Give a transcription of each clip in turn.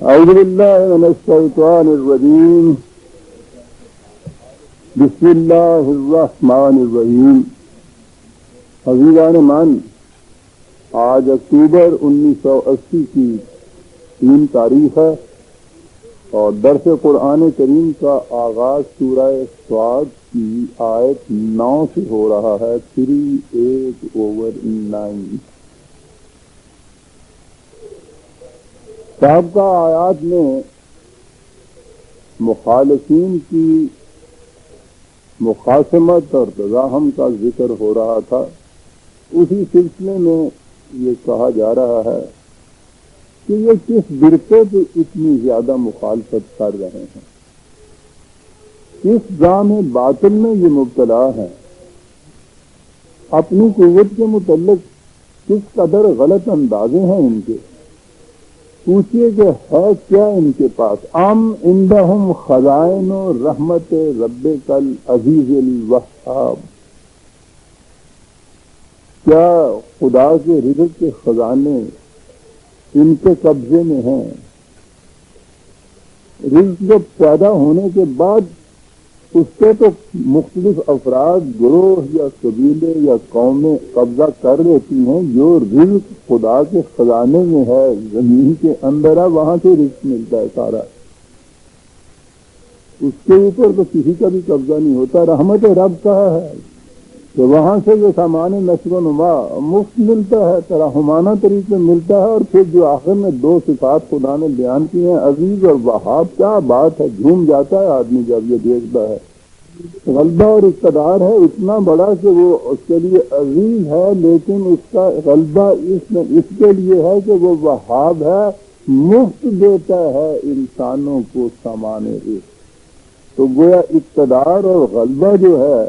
اعوذ باللہ من الشیطان الرجیم بسم اللہ الرحمن الرحیم۔ عزیزان من، آج اکتوبر 1980 کی 3 تاریخ ہے اور درس قرآن کریم کا آغاز سورہ صاد کی آیت 9 سے ہو رہا ہے، 38/9۔ سابقہ آیات میں مخالفین کی مخاصمت اور تزاحم کا ذکر ہو رہا تھا۔ اسی سلسلے میں یہ کہا جا رہا ہے کہ یہ کس برقعے پہ اتنی زیادہ مخالفت کر رہے ہیں، کس جام باطل میں یہ مبتلا ہیں، اپنی قوت کے متعلق کس قدر غلط اندازے ہیں ان کے۔ پوچھئے کہ ہے کیا ان کے پاس؟ ام عندہم خزائن رحمت ربک العزیز الوہاب، کیا خدا کے رزق کے خزانے ان کے قبضے میں ہیں؟ رزق جو پیدا ہونے کے بعد اس کے تو مختلف افراد، گروہ یا قبیلے یا قومیں قبضہ کر لیتی ہیں۔ جو رزق خدا کے خزانے میں ہے، زمین کے اندر ہے، وہاں سے رزق ملتا ہے سارا، اس کے اوپر تو کسی کا بھی قبضہ نہیں ہوتا۔ رحمت رب کا ہے کہ وہاں سے یہ سامان نشو و نما مفت ملتا ہے، ترحمانہ طریقے ملتا ہے۔ اور پھر جو آخر میں 2 صفات خدا نے بیان کی ہیں، عزیز اور وہاب، کیا بات ہے! جھوم جاتا ہے آدمی جب یہ دیکھتا ہے۔ غلبہ اور اقتدار ہے اتنا بڑا کہ وہ اس کے لیے عزیز ہے، لیکن اس کا غلبہ اس کے لیے ہے کہ وہ وہاب ہے، مفت دیتا ہے انسانوں کو سامان رزق۔ تو گویا اقتدار اور غلبہ جو ہے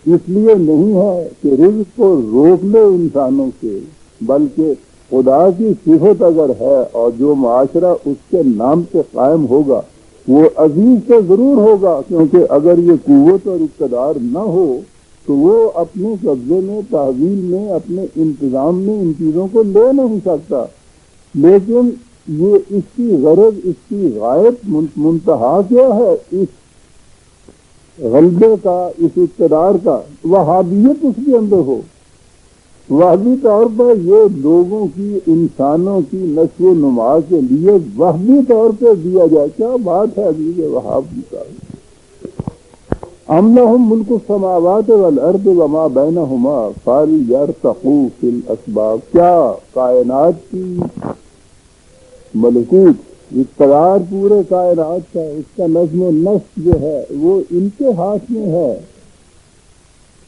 اس لیے نہیں ہے کہ رزق کو روک لے انسانوں سے، بلکہ خدا کی صفت اگر ہے اور جو معاشرہ اس کے نام پہ قائم ہوگا وہ عزیز تو ضرور ہوگا، کیونکہ اگر یہ قوت اور اقتدار نہ ہو تو وہ اپنے قبضے میں، تحویل میں، اپنے انتظام میں ان چیزوں کو لے نہیں سکتا۔ لیکن یہ اس کی غرض، اس کی غایت، منتہا کیا ہے اس غلبے کا، اس اقتدار کا؟ وہابیت اس کے اندر ہو۔ وہبی طور پر یہ لوگوں کی، انسانوں کی نشو و نما کے لیے وہبی طور پہ دیا جائے، کیا بات ہے عزیز وہاب کا۔ ام لہم ملک السماوات والارض وما بینہما فلیرتقوا فی الاسباب، کیا کائنات کی ملکوت، اقتدار پورے کائنات کا، اس کا نظم و نسق جو ہے وہ ان کے ہاتھ میں ہے؟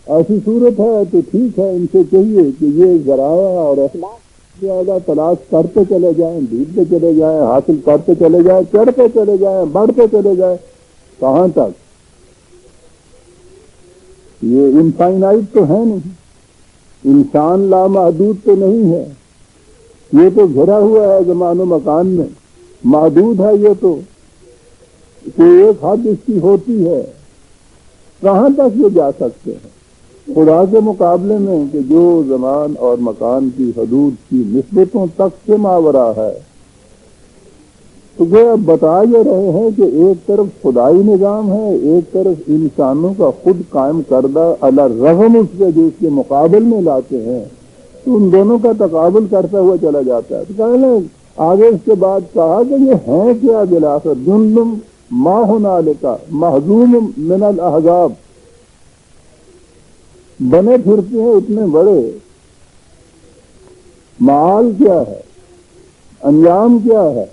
ایسی صورت ہے تو ٹھیک ہے، ان سے کہیے کہ یہ ذرائع اور اسباب زیادہ تلاش کرتے چلے جائیں، ڈھونڈتے چلے جائیں، حاصل کرتے چلے جائیں، چڑھتے چلے جائیں، بڑھتے چلے جائیں، کہاں تک؟ یہ انفائنائٹ تو ہے نہیں، انسان لامحدود تو نہیں ہے، یہ تو گھرا ہوا ہے زمان و مکان میں، محدود ہے یہ تو، کوئی ایک حد اس کی ہوتی ہے، کہاں تک یہ جا سکتے ہیں خدا کے مقابلے میں کہ جو زمان اور مکان کی حدود کی نسبتوں تک سے ماورا ہے؟ تو وہ اب بتا یہ رہے ہیں کہ ایک طرف خدائی نظام ہے، ایک طرف انسانوں کا خود قائم کردہ الرغم اس کے جو اس کے مقابل میں لاتے ہیں، تو ان دونوں کا تقابل کرتا ہوا چلا جاتا ہے۔ تو کہنے آگے اس کے بعد کہا کہ یہ ہیں کیا بالآخر؟ جندم ما ہنالک مہزوم من الاحزاب، بنے پھرتے ہیں اتنے بڑے، معال کیا ہے، انجام کیا ہے؟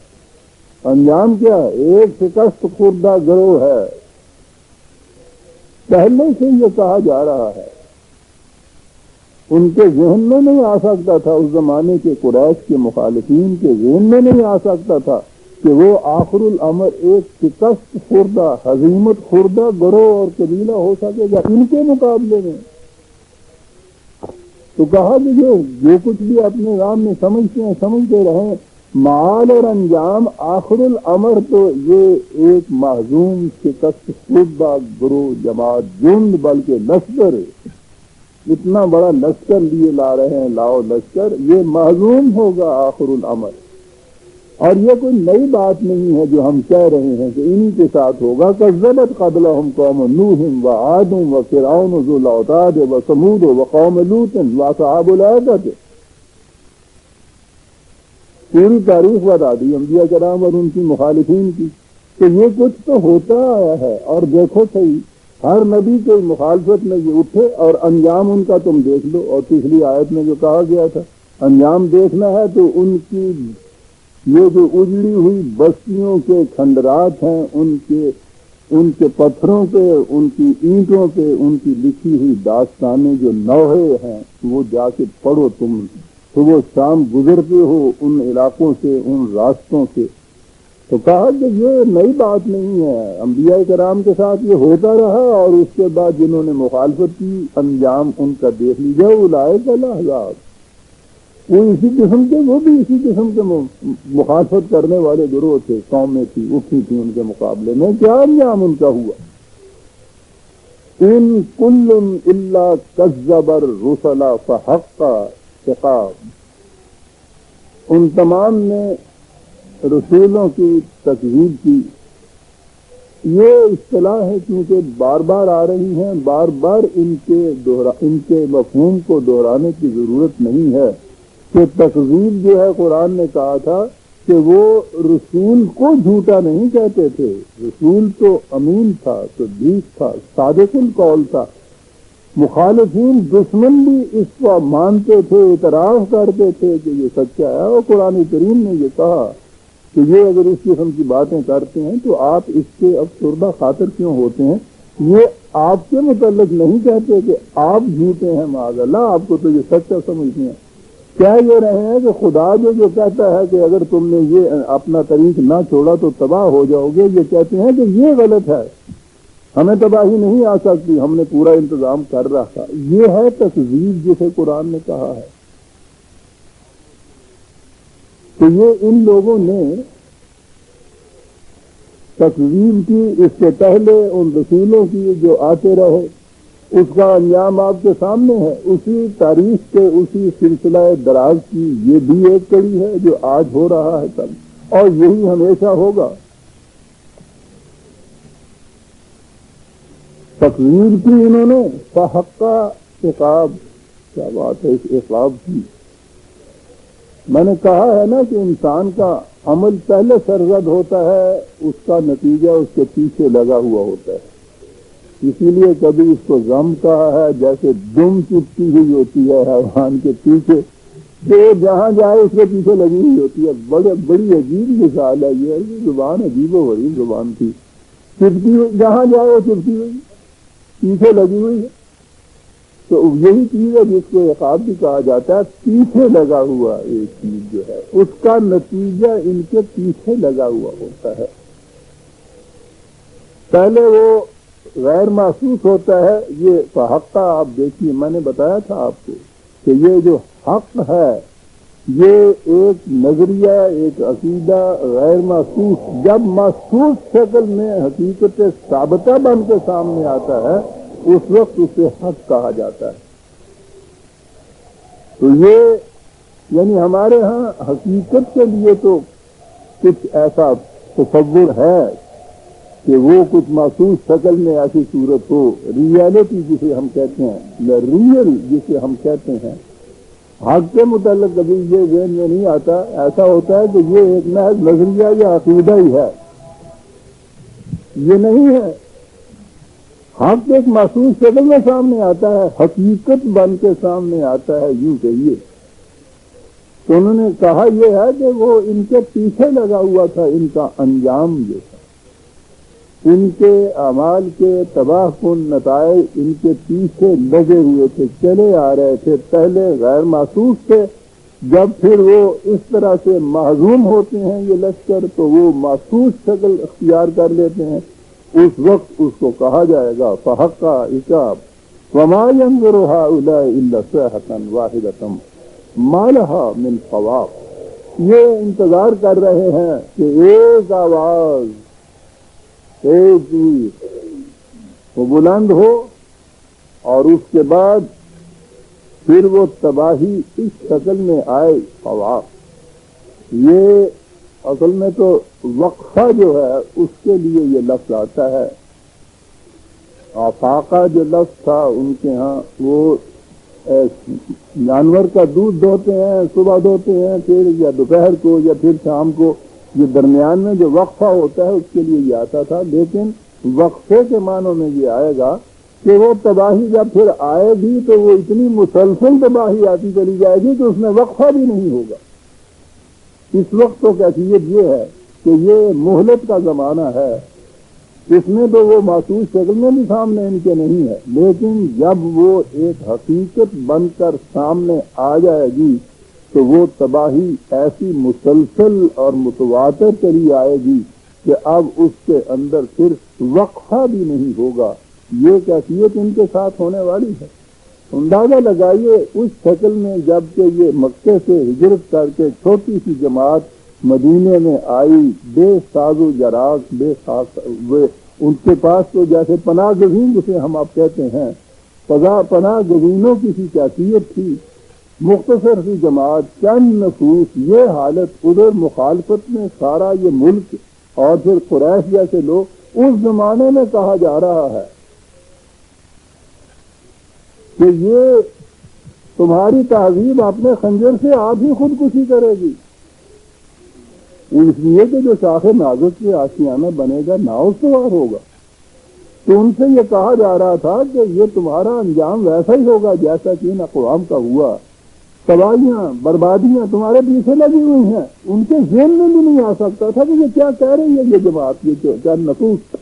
انجام کیا ہے؟ ایک شکست خوردہ گروہ ہے۔ پہلے سے یہ کہا جا رہا ہے، ان کے ذہن میں نہیں آ سکتا تھا، اس زمانے کے قریش کے مخالفین کے ذہن میں نہیں آ سکتا تھا کہ وہ آخر الامر ایک شکست خوردہ، ہزیمت خوردہ گروہ اور قبیلہ ہو سکے گا ان کے مقابلے میں۔ تو کہا کہ جو کچھ بھی اپنے نام میں سمجھتے ہیں سمجھتے رہیں، معال اور انجام آخر الامر تو یہ ایک محزوم شکست خوردہ گروہ، جماعت، جند، بلکہ لشکر، اتنا بڑا لشکر لیے لا رہے ہیں، لاؤ لشکر، یہ محزوم ہوگا آخر الامر۔ اور یہ کوئی نئی بات نہیں ہے جو ہم کہہ رہے ہیں کہ انہی کے ساتھ ہوگا. کذبت قبلہم قوم نوح وعاد وفرعون ذو الاوتاد وثمود وقوم لوط واصحاب الایکۃ. پوری تاریخ بتا دی انبیاء کرام اور ان کی مخالفین کی کہ یہ کچھ تو ہوتا آیا ہے. اور دیکھو صحیح ہر نبی کے مخالفت میں یہ اٹھے اور انجام ان کا تم دیکھ لو. اور پچھلی آیت میں جو کہا گیا تھا انجام دیکھنا ہے تو ان کی یہ جو اجڑی ہوئی بستیوں کے کھنڈرات ہیں ان کے پتھروں پہ ان کی اینٹوں پہ ان کی لکھی ہوئی داستانیں جو نوحے ہیں وہ جا کے پڑھو تم. صبح شام گزرتے ہو ان علاقوں سے ان راستوں سے. تو کہا کہ یہ نئی بات نہیں ہے, انبیاء کرام کے ساتھ یہ ہوتا رہا اور اس کے بعد جنہوں نے مخالفت کی انجام ان کا دیکھ لیجیے. اولئک الاحزاب, وہ اسی قسم کے وہ بھی اسی قسم کے مخالفت کرنے والے گروہ تھے, قومیں تھی اٹھی تھی ان کے مقابلے میں. کیا انجام ان کا ہوا؟ ان کل الا کذب الرسل فحق عقاب. ان تمام نے رسولوں کی تکذیب کی. یہ اصطلاح ہے کیونکہ بار بار آ رہی ہیں, بار بار ان کے مفہوم کو دہرانے کی ضرورت نہیں ہے کہ تکذیب جو ہے قرآن نے کہا تھا کہ وہ رسول کو جھوٹا نہیں کہتے تھے. رسول تو امین تھا, صدیق تھا, صادق القول تھا. مخالفین دشمن بھی اس کو مانتے تھے, اعتراف کرتے تھے کہ یہ سچا ہے. اور قرآن کریم نے یہ کہا کہ یہ اگر اس قسم کی باتیں کرتے ہیں تو آپ اس کے افسردہ خاطر کیوں ہوتے ہیں. یہ آپ کے متعلق نہیں کہتے کہ آپ جھوٹے ہیں معاذ اللہ, آپ کو تو یہ سچا سمجھتے ہیں. کہہ یہ رہے ہیں کہ خدا جو کہتا ہے کہ اگر تم نے یہ اپنا طریق نہ چھوڑا تو تباہ ہو جاؤ گے, یہ کہتے ہیں کہ یہ غلط ہے, ہمیں تباہی نہیں آ سکتی, ہم نے پورا انتظام کر رکھا. یہ ہے تکذیب جسے قرآن نے کہا ہے. تو یہ ان لوگوں نے تکذیب کی. اس سے پہلے ان رسولوں کی جو آتے رہے اس کا انجام آپ کے سامنے ہے. اسی تاریخ کے اسی سلسلہ دراز کی یہ بھی ایک کڑی ہے جو آج ہو رہا ہے کل, اور یہی ہمیشہ ہوگا. تکذیب کی انہوں نے فحق عقاب. کیا بات ہے اس عقاب کی. میں نے کہا ہے نا کہ انسان کا عمل پہلے سرزد ہوتا ہے, اس کا نتیجہ اس کے پیچھے لگا ہوا ہوتا ہے. اسی لیے کبھی اس کو غم کہا ہے جیسے دم چپتی ہوئی ہوتی ہے حیوان کے پیچھے, کہ جہاں جائے اس کے پیچھے لگی ہوئی ہوتی ہے. بڑی عجیب مثال ہے یہ زبان عجیب و غریب زبان تھی. چپتی ہوئی جہاں جائے وہ چپتی ہوئی پیچھے لگی ہوئی ہے. تو یہی چیز ہے جس کو عقاب بھی کہا جاتا ہے. پیچھے لگا ہوا ایک چیز جو ہے اس کا نتیجہ ان کے پیچھے لگا ہوا ہوتا ہے. پہلے وہ غیر محسوس ہوتا ہے. یہ حق کا آپ دیکھیے, میں نے بتایا تھا آپ کو کہ یہ جو حق ہے یہ ایک نظریہ, ایک عقیدہ غیر محسوس, جب محسوس شکل میں حقیقت ثابتہ بن کے سامنے آتا ہے اس وقت اسے حق کہا جاتا ہے. تو یہ یعنی ہمارے ہاں حقیقت کے لیے تو کچھ ایسا تصور ہے کہ وہ کچھ محسوس شکل میں ایسی صورت ہو. ریئلٹی جسے ہم کہتے ہیں, ریئل جسے ہم کہتے ہیں, حق کے متعلق کبھی یہ ذہن میں نہیں آتا. ایسا ہوتا ہے کہ یہ ایک محض نظریہ یا عقیدہ ہی ہے, یہ نہیں ہے. حق ایک محسوس شکل میں سامنے آتا ہے, حقیقت بن کے سامنے آتا ہے, یوں کہیے. تو انہوں نے کہا یہ ہے کہ وہ ان کے پیچھے لگا ہوا تھا. ان کا انجام جو تھا, ان کے اعمال کے تباہ کن نتائج ان کے پیچھے لگے ہوئے تھے, چلے آ رہے تھے. پہلے غیر محسوس تھے, جب پھر وہ اس طرح سے محزوم ہوتے ہیں یہ لشکر تو وہ محسوس شکل اختیار کر لیتے ہیں. اس وقت اس کو کہا جائے گا فحق عقاب. وما ينظر هؤلاء الا صيحة واحدة ما لها من فواق. یہ انتظار کر رہے ہیں کہ ایک آواز, ایک چیز وہ بلند ہو اور اس کے بعد پھر وہ تباہی اس شکل میں آئے. فواق یہ اصل میں تو وقفہ جو ہے اس کے لیے یہ لفظ آتا ہے. آفاقہ جو لفظ تھا ان کے ہاں وہ جانور کا دودھ دوہتے ہیں، صبح دوہتے ہیں، پھر یا دوپہر کو یا پھر شام کو، یہ درمیان میں جو وقفہ ہوتا ہے اس کے لیے یہ آتا تھا. لیکن وقفے کے معنوں میں یہ آئے گا کہ وہ تباہی جب پھر آئے گی تو وہ اتنی مسلسل تباہی آتی چلی جائے گی کہ اس میں وقفہ بھی نہیں ہوگا. اس وقت تو کیفیت یہ ہے کہ یہ مہلت کا زمانہ ہے. اس میں تو وہ محسوس شکل میں بھی سامنے ان کے نہیں ہے، لیکن جب وہ ایک حقیقت بن کر سامنے آ جائے گی تو وہ تباہی ایسی مسلسل اور متواتر چلی آئے گی کہ اب اس کے اندر صرف وقفہ بھی نہیں ہوگا. یہ کیفیت ان کے ساتھ ہونے والی ہے. اندازہ لگائیے اس شکل میں جب کہ یہ مکے سے ہجرت کر کے چھوٹی سی جماعت مدینے میں آئی، بے ساز و جراق، ان کے پاس تو جیسے پناہ گزین جسے ہم آپ کہتے ہیں، پناہ گزینوں کی سی کیفیت تھی. مختصر سی جماعت، چند نفوس، یہ حالت، ادھر مخالفت میں سارا یہ ملک اور پھر قریش جیسے لوگ. اس زمانے میں کہا جا رہا ہے کہ یہ تمہاری تہذیب اپنے خنجر سے آپ ہی خودکشی کرے گی. اس لیے کہ جو شاخ نازک کے آشیانہ بنے گا ناؤ سوار ہوگا. تو ان سے یہ کہا جا رہا تھا کہ یہ تمہارا انجام ویسا ہی ہوگا جیسا کہ ان اقوام کا ہوا. تباہیاں، بربادیاں تمہارے پیچھے لگی ہوئی ہیں. ان کے ذہن میں بھی نہیں آ سکتا تھا کہ یہ کیا کہہ رہی ہے یہ جماعت، یہ کیا نفوس.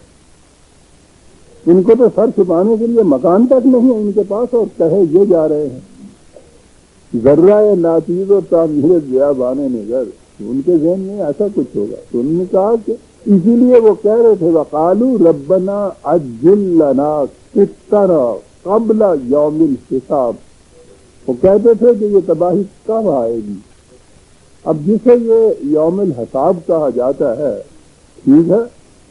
ان کو تو سر چھپانے کے لیے مکان تک نہیں ہے ان کے پاس، اور کہے یہ جا رہے ہیں ذرہ ناچیز و تعمیر بیابان نظر. ان کے ذہن میں ایسا کچھ ہوگا. تو انہوں نے کہا کہ اسی لیے وہ کہہ رہے تھے وقالوا ربنا عجل لنا قطنا قبل یوم الحساب. وہ کہتے تھے کہ یہ تباہی کب آئے گی. اب جسے یہ یوم الحساب کہا جاتا ہے، ٹھیک ہے،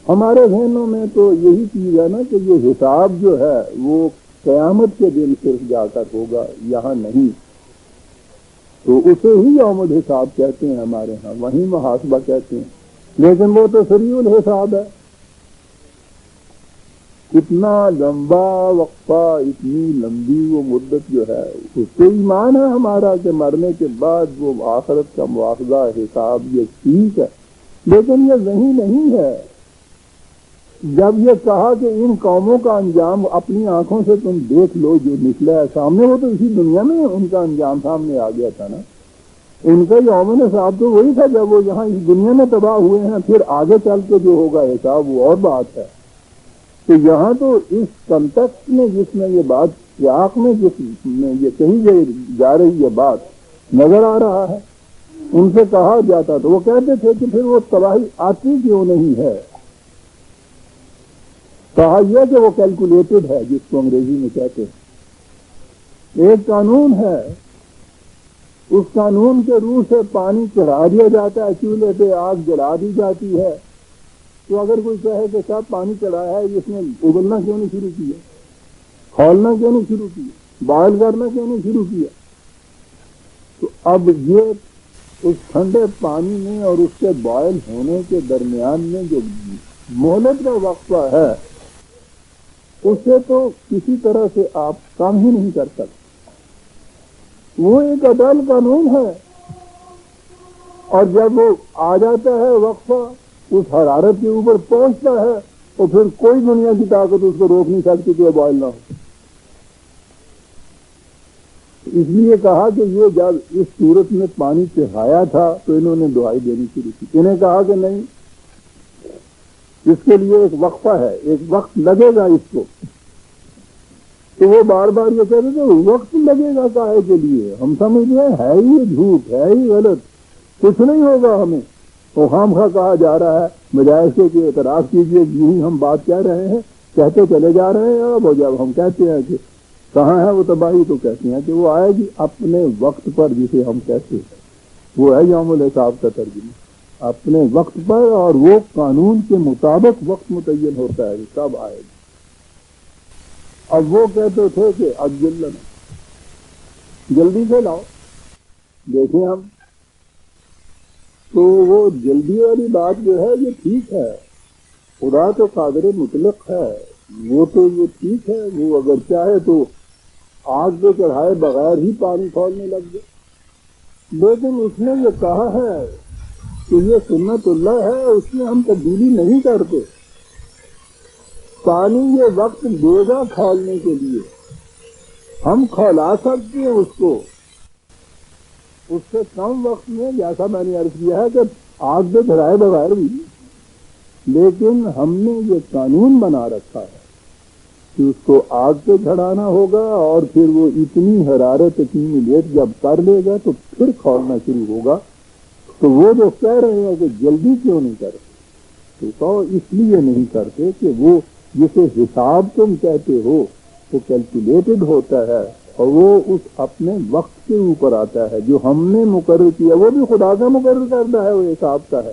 ہمارے ذہنوں میں تو یہی چیز ہے نا کہ یہ حساب جو ہے وہ قیامت کے دن صرف جا کر ہوگا، یہاں نہیں. تو اسے ہی یوم الحساب کہتے ہیں ہمارے ہاں، وہیں محاسبہ کہتے ہیں. لیکن وہ تو سریع الحساب ہے. اتنا لمبا وقفہ، اتنی لمبی وہ مدت جو ہے، اس سے ایمان ہے ہمارا کہ مرنے کے بعد وہ آخرت کا مواخذہ، حساب، یہ ٹھیک ہے. لیکن یہ وہی نہیں ہے. جب یہ کہا کہ ان قوموں کا انجام اپنی آنکھوں سے تم دیکھ لو جو نکلا ہے سامنے، وہ تو اسی دنیا میں ان کا انجام سامنے آ گیا تھا نا. ان کا یوم حساب تو وہی تھا جب وہ یہاں اس دنیا میں تباہ ہوئے ہیں. پھر آگے چل کے جو ہوگا حساب وہ اور بات ہے. تو یہاں تو اس کنٹیکسٹ میں جس میں یہ بات سیاق میں جس میں یہ کہی جا رہی یہ بات نظر آ رہا ہے. ان سے کہا جاتا تو وہ کہتے تھے کہ پھر وہ تباہی آتی کیوں نہیں ہے. کہا یہ کہ وہ کیلکولیٹڈ ہے، جس کو انگریزی میں کہتے ہیں. ایک قانون ہے، اس قانون کے روح سے پانی چڑھا دیا جاتا ہے، چولہے پہ آگ جلا دی جاتی ہے. تو اگر کوئی کہے کہ صاحب پانی چڑھایا ہے، اس نے ابلنا کیوں نہیں شروع کیا، کھولنا کیوں نہیں شروع کیا، بوائل کرنا کیوں نہیں شروع کیا. تو اب یہ اس ٹھنڈے پانی میں اور اس کے بوائل ہونے کے درمیان میں جو مہلت کا وقفہ ہے، اسے تو کسی طرح سے آپ کام ہی نہیں کر سکتے. وہ ایک عدل قانون ہے. اور جب وہ آ جاتا ہے وقفہ، اس حرارت کے اوپر پہنچتا ہے، تو پھر کوئی دنیا کی طاقت اس کو روک نہیں سکتی کہ وہ بوائل نہ ہو. اس لیے کہا کہ یہ جب اس صورت میں پانی چڑھایا تھا تو انہوں نے دعائی دینی شروع کی. انہیں کہا کہ نہیں، اس کے لیے ایک وقفہ ہے، ایک وقت لگے گا اس کو. تو وہ بار بار یہ کہہ رہے تھے وقت لگے گا کاہے کے لیے، ہم سمجھتے ہیں ہے ہی جھوٹ، ہے ہی غلط، کچھ نہیں ہوگا ہمیں. تو خام خواہ کہا جا رہا ہے بجائے سے کہ اعتراف کیجیے، یوں ہی ہم بات کہہ رہے ہیں، کہتے چلے جا رہے ہیں. اب جب ہم کہتے ہیں کہ کہاں ہے وہ تباہی، تو کہتے ہیں کہ وہ آئے گی اپنے وقت پر، جسے ہم کہتے ہیں وہ ہے یوم الحساب کا ترجمہ. اپنے وقت پر، اور وہ قانون کے مطابق وقت متعین ہوتا ہے کہ کب آئے گی. اب وہ کہتے تھے کہ عجل لنا، جلدی سے لاؤ. دیکھیں ہم تو وہ جلدی والی بات جو ہے یہ ٹھیک ہے، خدا تو قادر مطلق ہے، وہ تو یہ ٹھیک ہے، وہ اگر چاہے تو آگ پہ چڑھائے بغیر ہی پانی کھولنے لگ جائے، لیکن اس نے یہ کہا ہے کہ یہ سنت اللہ ہے، اس میں ہم تبدیلی نہیں کرتے۔ پانی یہ وقت دے گا کھولنے کے لیے، ہم کھولا سکتے ہیں اس کو اس سے کم وقت میں، جیسا میں نے عرض کیا ہے کہ آگ پہ چڑھائے بغیر بھی، لیکن ہم نے یہ قانون بنا رکھا ہے کہ اس کو آگ پہ چڑھانا ہوگا، اور پھر وہ اتنی حرارت اتنی لیٹ جب کر لے گا تو پھر کھولنا شروع ہوگا۔ تو وہ جو کہہ رہے ہیں کہ جلدی کیوں نہیں کرتے، تو کہو اس لیے نہیں کرتے کہ وہ جسے حساب تم کہتے ہو وہ کیلکولیٹڈ ہوتا ہے، اور وہ اس اپنے وقت کے اوپر آتا ہے جو ہم نے مقرر کیا، وہ بھی خدا کا مقرر کرتا ہے، وہ حساب کا ہے۔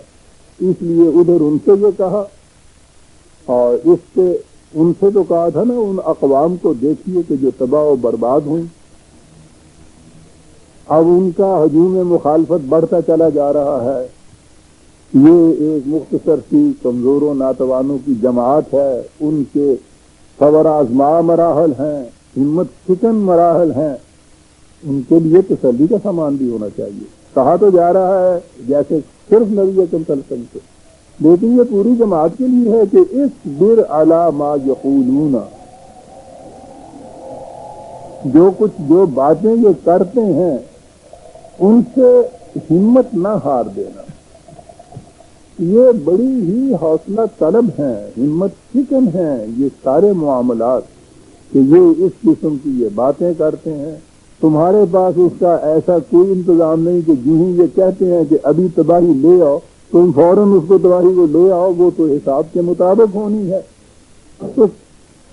اس لیے ادھر ان سے یہ کہا، اور اس سے ان سے تو کہا تھا نا ان اقوام کو دیکھیے کہ جو تباہ و برباد ہوئی، اب ان کا ہجوم مخالفت بڑھتا چلا جا رہا ہے۔ یہ ایک مختصر سی کمزوروں ناتوانوں کی جماعت ہے، ان کے صبر آزما مراحل ہیں، ہمت شکن مراحل ہیں، ان کے لیے تسلی کا سامان بھی ہونا چاہیے۔ کہا تو جا رہا ہے جیسے صرف نبی اکرم صلی اللہ علیہ وسلم سے، لیکن یہ پوری جماعت کے لیے ہے کہ اصبر علی ما یقولون، جو باتیں یہ کرتے ہیں ان سے ہمت نہ ہار دینا۔ یہ بڑی ہی حوصلہ طلب ہیں، ہمت شکن ہیں یہ سارے معاملات، کہ یہ اس قسم کی یہ باتیں کرتے ہیں۔ تمہارے پاس اس کا ایسا کوئی انتظام نہیں کہ جو ہی یہ کہتے ہیں کہ ابھی تباہی لے آؤ تم فوراً اس کو تباہی کو لے آؤ، وہ تو حساب کے مطابق ہونی ہے۔ تو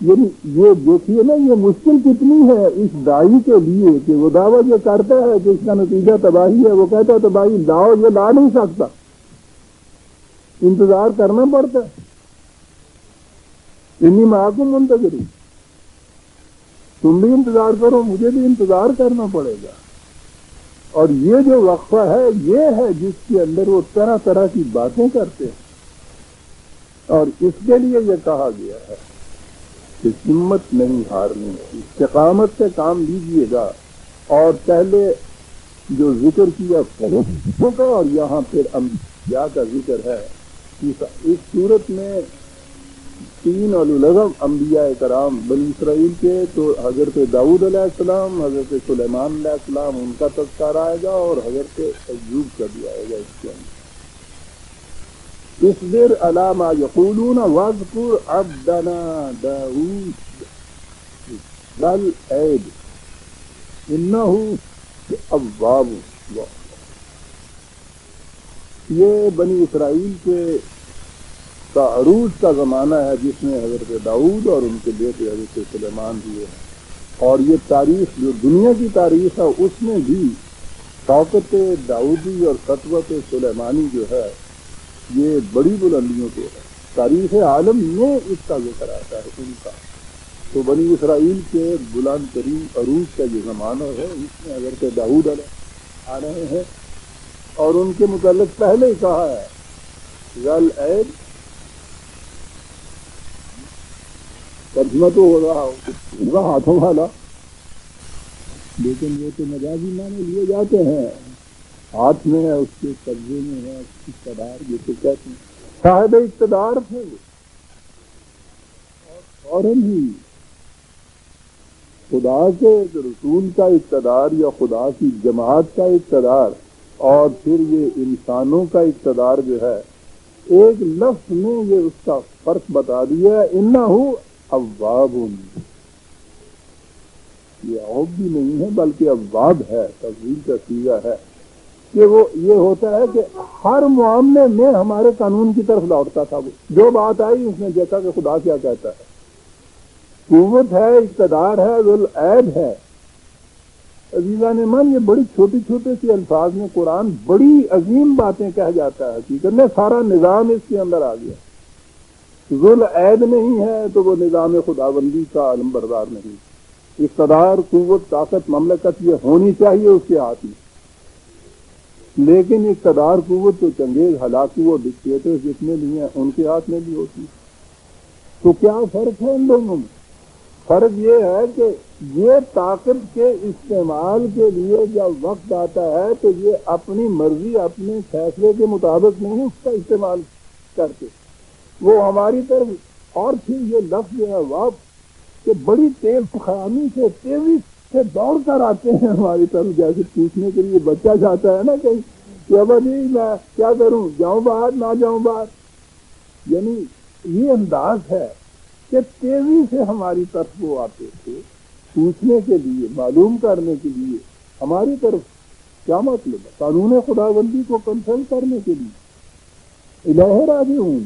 یہ دیکھیے نا یہ مشکل کتنی ہے اس داعی کے لیے کہ وہ دعویٰ یہ کرتا ہے کہ اس کا نتیجہ تباہی ہے، وہ کہتا ہے تباہی لاؤ، یہ لا نہیں سکتا، انتظار کرنا پڑتا ہے۔ انی معکم منتظرون، تم بھی انتظار کرو، مجھے بھی انتظار کرنا پڑے گا۔ اور یہ جو وقفہ ہے یہ ہے جس کے اندر وہ طرح طرح کی باتیں کرتے ہیں، اور اس کے لیے یہ کہا گیا ہے کہ ہمت نہیں ہارنی، استقامت سے کام لیجیے گا۔ اور پہلے جو ذکر کیا فرشتوں کا، اور یہاں پھر انبیاء کا ذکر ہے۔ اس صورت میں 3 اولوالعزم انبیاء کرام بنی اسرائیل کے، تو حضرت داؤد علیہ السلام، حضرت سلیمان علیہ السلام، ان کا تذکرہ آئے گا، اور حضرت ایوب کا بھی آئے گا اس کے اندر۔ اصبر علی ما یقولون واذکر عبدنا داؤد ذا الایب انہ اواب۔ یہ بنی اسرائیل کے کا عروج کا زمانہ ہے جس میں حضرت داؤد اور ان کے بیٹے حضرت سلیمان ہوئے ہیں، اور یہ تاریخ جو دنیا کی تاریخ ہے اس میں بھی طاقت داؤدی اور سطوت سلیمانی جو ہے یہ بڑی بلندیوں پہ ہے۔ تاریخ عالم میں اس کا ذکر آتا ہے ان کا۔ تو بنی اسرائیل کے بلند ترین عروج کا یہ زمانہ ہے، اس میں حضرت داؤد علیہ آ رہے ہیں، اور ان کے متعلق پہلے ہی کہا ہے ذا الایب، ترجمہ تو ہو رہا ہوگا ہاتھوں والا، لیکن یہ تو مجازی معنی لیے جاتے ہیں، ہاتھ میں ہے، اس کے قبضے میں ہے، اقتدار یہ تو کہتے ہیں، صاحب اقتدار تھے وہ، اور فوراً ہی خدا کے رسول کا اقتدار یا خدا کی جماعت کا اقتدار اور پھر یہ انسانوں کا اقتدار جو ہے، ایک لفظ میں یہ اس کا فرق بتا دیا ہے، انہ اواب، یہ اوب بھی نہیں ہے بلکہ اواب ہے، تفضیل کا صیغہ ہے کہ وہ یہ ہوتا ہے کہ ہر معاملے میں ہمارے قانون کی طرف لوٹتا تھا، وہ جو بات آئی اس نے دیکھا کہ خدا کیا کہتا ہے، قوت ہے، اقتدار ہے، ذوالعید ہے۔ عزیزان من، یہ بڑی چھوٹی چھوٹے سی الفاظ میں قرآن بڑی عظیم باتیں کہہ جاتا ہے، حقیقت میں سارا نظام اس کے اندر آ گیا۔ ذوالعید نہیں ہے تو وہ نظام خداوندی کا علم بردار نہیں، اقتدار، قوت، طاقت، مملکت یہ ہونی چاہیے اس کے ہاتھ میں۔ لیکن اقتدار قوت تو چنگیز ہلاکو اور ڈکٹیٹر جتنے بھی ہیں ان کے ہاتھ میں بھی ہوتی ہے. تو کیا فرق ہے ان دونوں میں؟ فرق یہ ہے کہ یہ طاقت کے استعمال کے لیے جب وقت آتا ہے تو یہ اپنی مرضی اپنے فیصلے کے مطابق نہیں اس کا استعمال کرتے، وہ ہماری طرف. اور پھر یہ لفظ جو ہے واپ کہ بڑی تیز خامی سے تیزی سے دوڑ کر آتے ہیں ہماری طرف، جیسے پوچھنے کے لیے بچہ جاتا ہے نا کہیں کہ ابا جی میں کیا کروں، جاؤں باہر نہ جاؤں باہر. یعنی یہ انداز ہے کہ تیزی سے ہماری طرف وہ آتے تھے پوچھنے کے لیے، معلوم کرنے کے لیے ہماری طرف. کیا مطلب ہے؟ قانون خداوندی کو کنسلٹ کرنے کے لیے الہ راجعون.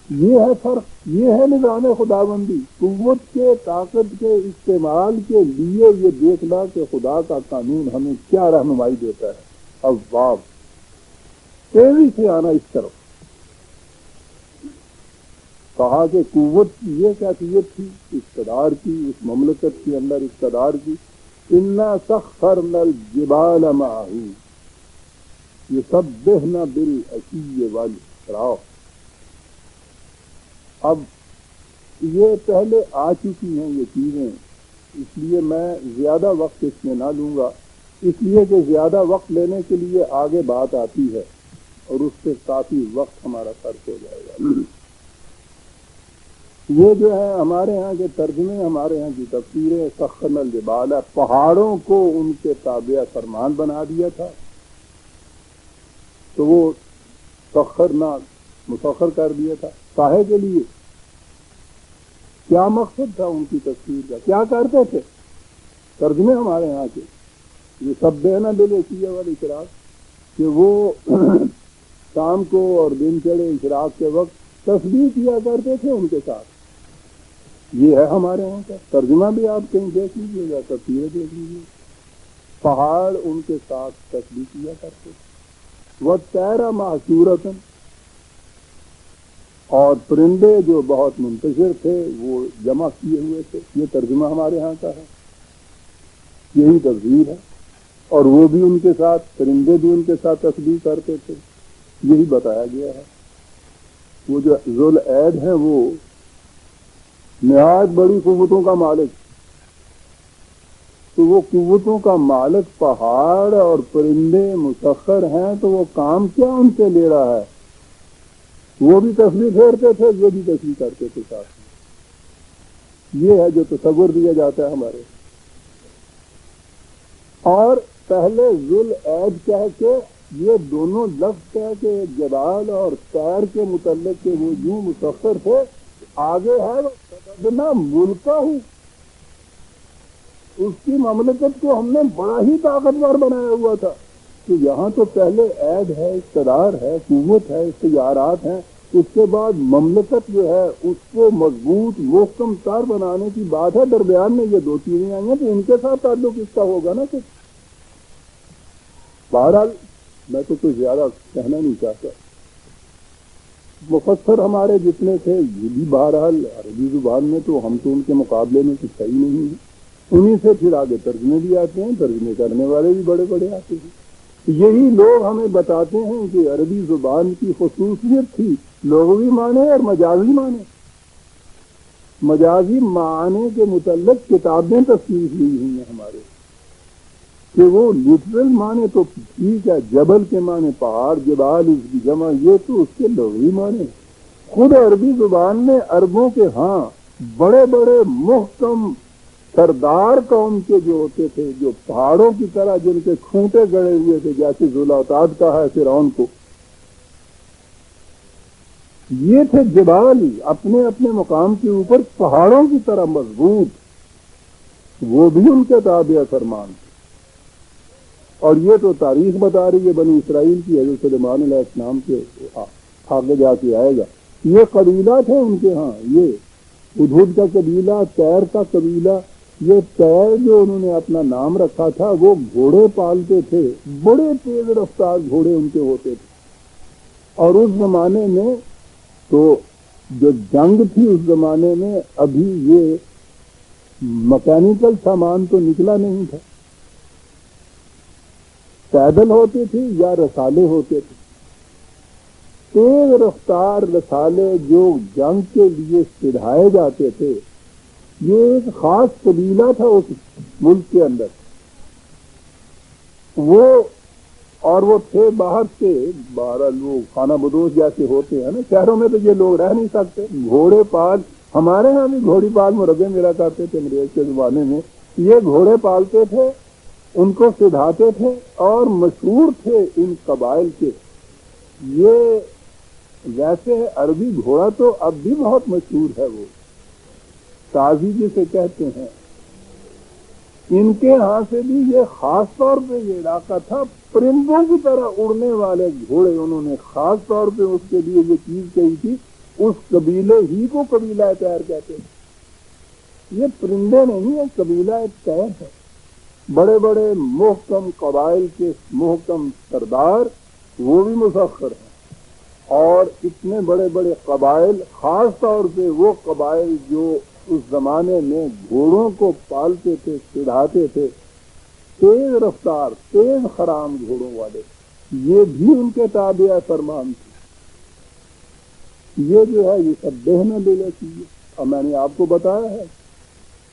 یہ ہے فرق، یہ ہے نظام خداوندی. قوت کے طاقت کے استعمال کے لیے یہ دیکھنا کہ خدا کا قانون ہمیں کیا رہنمائی دیتا ہے. اب تیزی سے آنا اس طرف. کہا کہ قوت کی یہ کیفیت تھی اقتدار کی، اس مملکت کے اندر اقتدار کی. انا سخرنا الجبال معه یسبحن بالعشی والاشراق. اب یہ پہلے آ چکی ہیں یہ چیزیں، اس لیے میں زیادہ وقت اس میں نہ لوں گا، اس لیے کہ زیادہ وقت لینے کے لیے آگے بات آتی ہے اور اس سے کافی وقت ہمارا خرچ ہو جائے گا. یہ جو ہے ہمارے ہاں کے ترجمے، ہمارے ہاں کی تفسیریں، سخرنا الجبال، پہاڑوں کو ان کے تابع فرمان بنا دیا تھا تو وہ سخرنا مسخر کر دیا تھا. کاہے کے لیے؟ کیا مقصد تھا ان کی تفسیر کا؟ کیا کرتے تھے؟ ترجمے ہمارے یہاں کے یہ سبحنا بالعشی والاشراق کہ وہ شام کو اور دن چڑھے اشراق کے وقت تسبیح کیا کرتے تھے ان کے ساتھ. یہ ہے ہمارے یہاں کا ترجمہ بھی آپ کہیں دیکھ لیجیے گا، تفسیریں دیکھ لیجیے. پہاڑ ان کے ساتھ تسبیح کیا کرتے تھے. وَالطَّيْرَ مَحْشُورَةً، اور پرندے جو بہت منتشر تھے وہ جمع کیے ہوئے تھے. یہ ترجمہ ہمارے یہاں کا ہے، یہی تفسیر ہے. اور وہ بھی ان کے ساتھ، پرندے بھی ان کے ساتھ تسبیح کرتے تھے، یہی بتایا گیا ہے. وہ جو ذوالعید ہیں وہ نہایت بڑی قوتوں کا مالک، تو وہ قوتوں کا مالک پہاڑ اور پرندے مسخر ہیں، تو وہ کام کیا ان سے لے رہا ہے؟ وہ بھی تسبیح پھیرتے تھے، یہ بھی تسبیح کرتے تھے ساتھ. یہ ہے جو تصور دیا جاتا ہے ہمارے. اور پہلے ذوالعید کہہ کے یہ دونوں لفظ کہہ کے جبال اور طیر کے متعلق کے وہ یوں مسخر تھے. آگے ہے وَشَدَدْنَا مُلْكَهُ، اس کی مملکت کو ہم نے بڑا ہی طاقتور بنایا ہوا تھا. تو یہاں تو پہلے عید ہے، اقتدار ہے، قوت ہے، اختیارات ہیں، اس کے بعد مملکت جو ہے اس کو مضبوط محکم تر بنانے کی بات ہے. درمیان میں یہ دو چیزیں آئی ہیں تو ان کے ساتھ تعلق اس کا ہوگا نا کچھ. بہرحال میں تو کچھ زیادہ کہنا نہیں چاہتا. مفسر ہمارے جتنے تھے یہ بھی بہرحال عربی زبان میں تو ہم تو ان کے مقابلے میں کچھ صحیح نہیں ہے. انہیں سے پھر آگے ترجمے بھی آتے ہیں، ترجمے کرنے والے بھی بڑے بڑے آتے ہیں. یہی لوگ ہمیں بتاتے ہیں کہ عربی زبان کی خصوصیت تھی لغوی معنی اور مجازی معنی. مجازی معنی کے متعلق کتابیں تصنیف ہوئی ہیں ہمارے کہ وہ لٹرل معنی تو ٹھیک ہے، جبل کے معنی پہاڑ، جبال اس کی جمع، یہ تو اس کے لغوی معنی. خود عربی زبان میں عربوں کے ہاں بڑے بڑے محکم سردار قوم کے جو ہوتے تھے، جو پہاڑوں کی طرح جن کے کھونٹے گڑے ہوئے تھے، جیسے ذوالعطاد کا ہے فرعون کو، یہ تھے جبال اپنے اپنے مقام کے اوپر پہاڑوں کی طرح مضبوط. وہ بھی ان کے تابع فرمان تھے. اور یہ تو تاریخ بتا رہی ہے بنی اسرائیل کی، حضرت سلیمان علیہ السلام کے آگے جا کے آئے گا. یہ قبیلہ تھے ان کے ہاں، یہ ہدہد کا قبیلہ، طیر کا قبیلہ. یہ طیر جو انہوں نے اپنا نام رکھا تھا، وہ گھوڑے پالتے تھے، بڑے تیز رفتار گھوڑے ان کے ہوتے تھے. اور اس زمانے میں تو جو جنگ تھی اس زمانے میں ابھی یہ مکینیکل سامان تو نکلا نہیں تھا. پیدل ہوتی تھی یا رسالے ہوتے تھے. تیز رفتار رسالے جو جنگ کے لیے چڑھائے جاتے تھے، یہ ایک خاص قبیلہ تھا اس ملک کے اندر. وہ تھے باہر سے، 12 لوگ خانہ بدوش جیسے ہوتے ہیں نا، شہروں میں تو یہ لوگ رہ نہیں سکتے. گھوڑے پال، ہمارے ہاں بھی گھوڑی پال مربے ملا کرتے تھے انگریز کے زمانے میں. یہ گھوڑے پالتے تھے، ان کو سدھاتے تھے اور مشہور تھے ان قبائل کے. یہ ویسے عربی گھوڑا تو اب بھی بہت مشہور ہے، وہ تازی جسے کہتے ہیں. ان کے ہاں سے بھی یہ خاص طور پہ یہ علاقہ تھا، پرندوں کی طرح اڑنے والے گھوڑے. انہوں نے خاص طور پہ اس کے لیے یہ چیز کہی تھی. اس قبیلے ہی کو قبیلہ طیر کہتے ہیں. یہ پرندے نہیں ہیں، قبیلہ طیر ہے. بڑے بڑے محکم قبائل کے محکم سردار وہ بھی مسخر ہیں. اور اتنے بڑے بڑے قبائل، خاص طور پہ وہ قبائل جو اس زمانے میں گھوڑوں کو پالتے تھے، چڑھاتے تھے، تیز رفتار تیز خرام گھوڑوں والے، یہ بھی ان کے تابع فرمان تھے. یہ جو ہے یہ سب بہنا لینا چاہیے. اور میں نے آپ کو بتایا ہے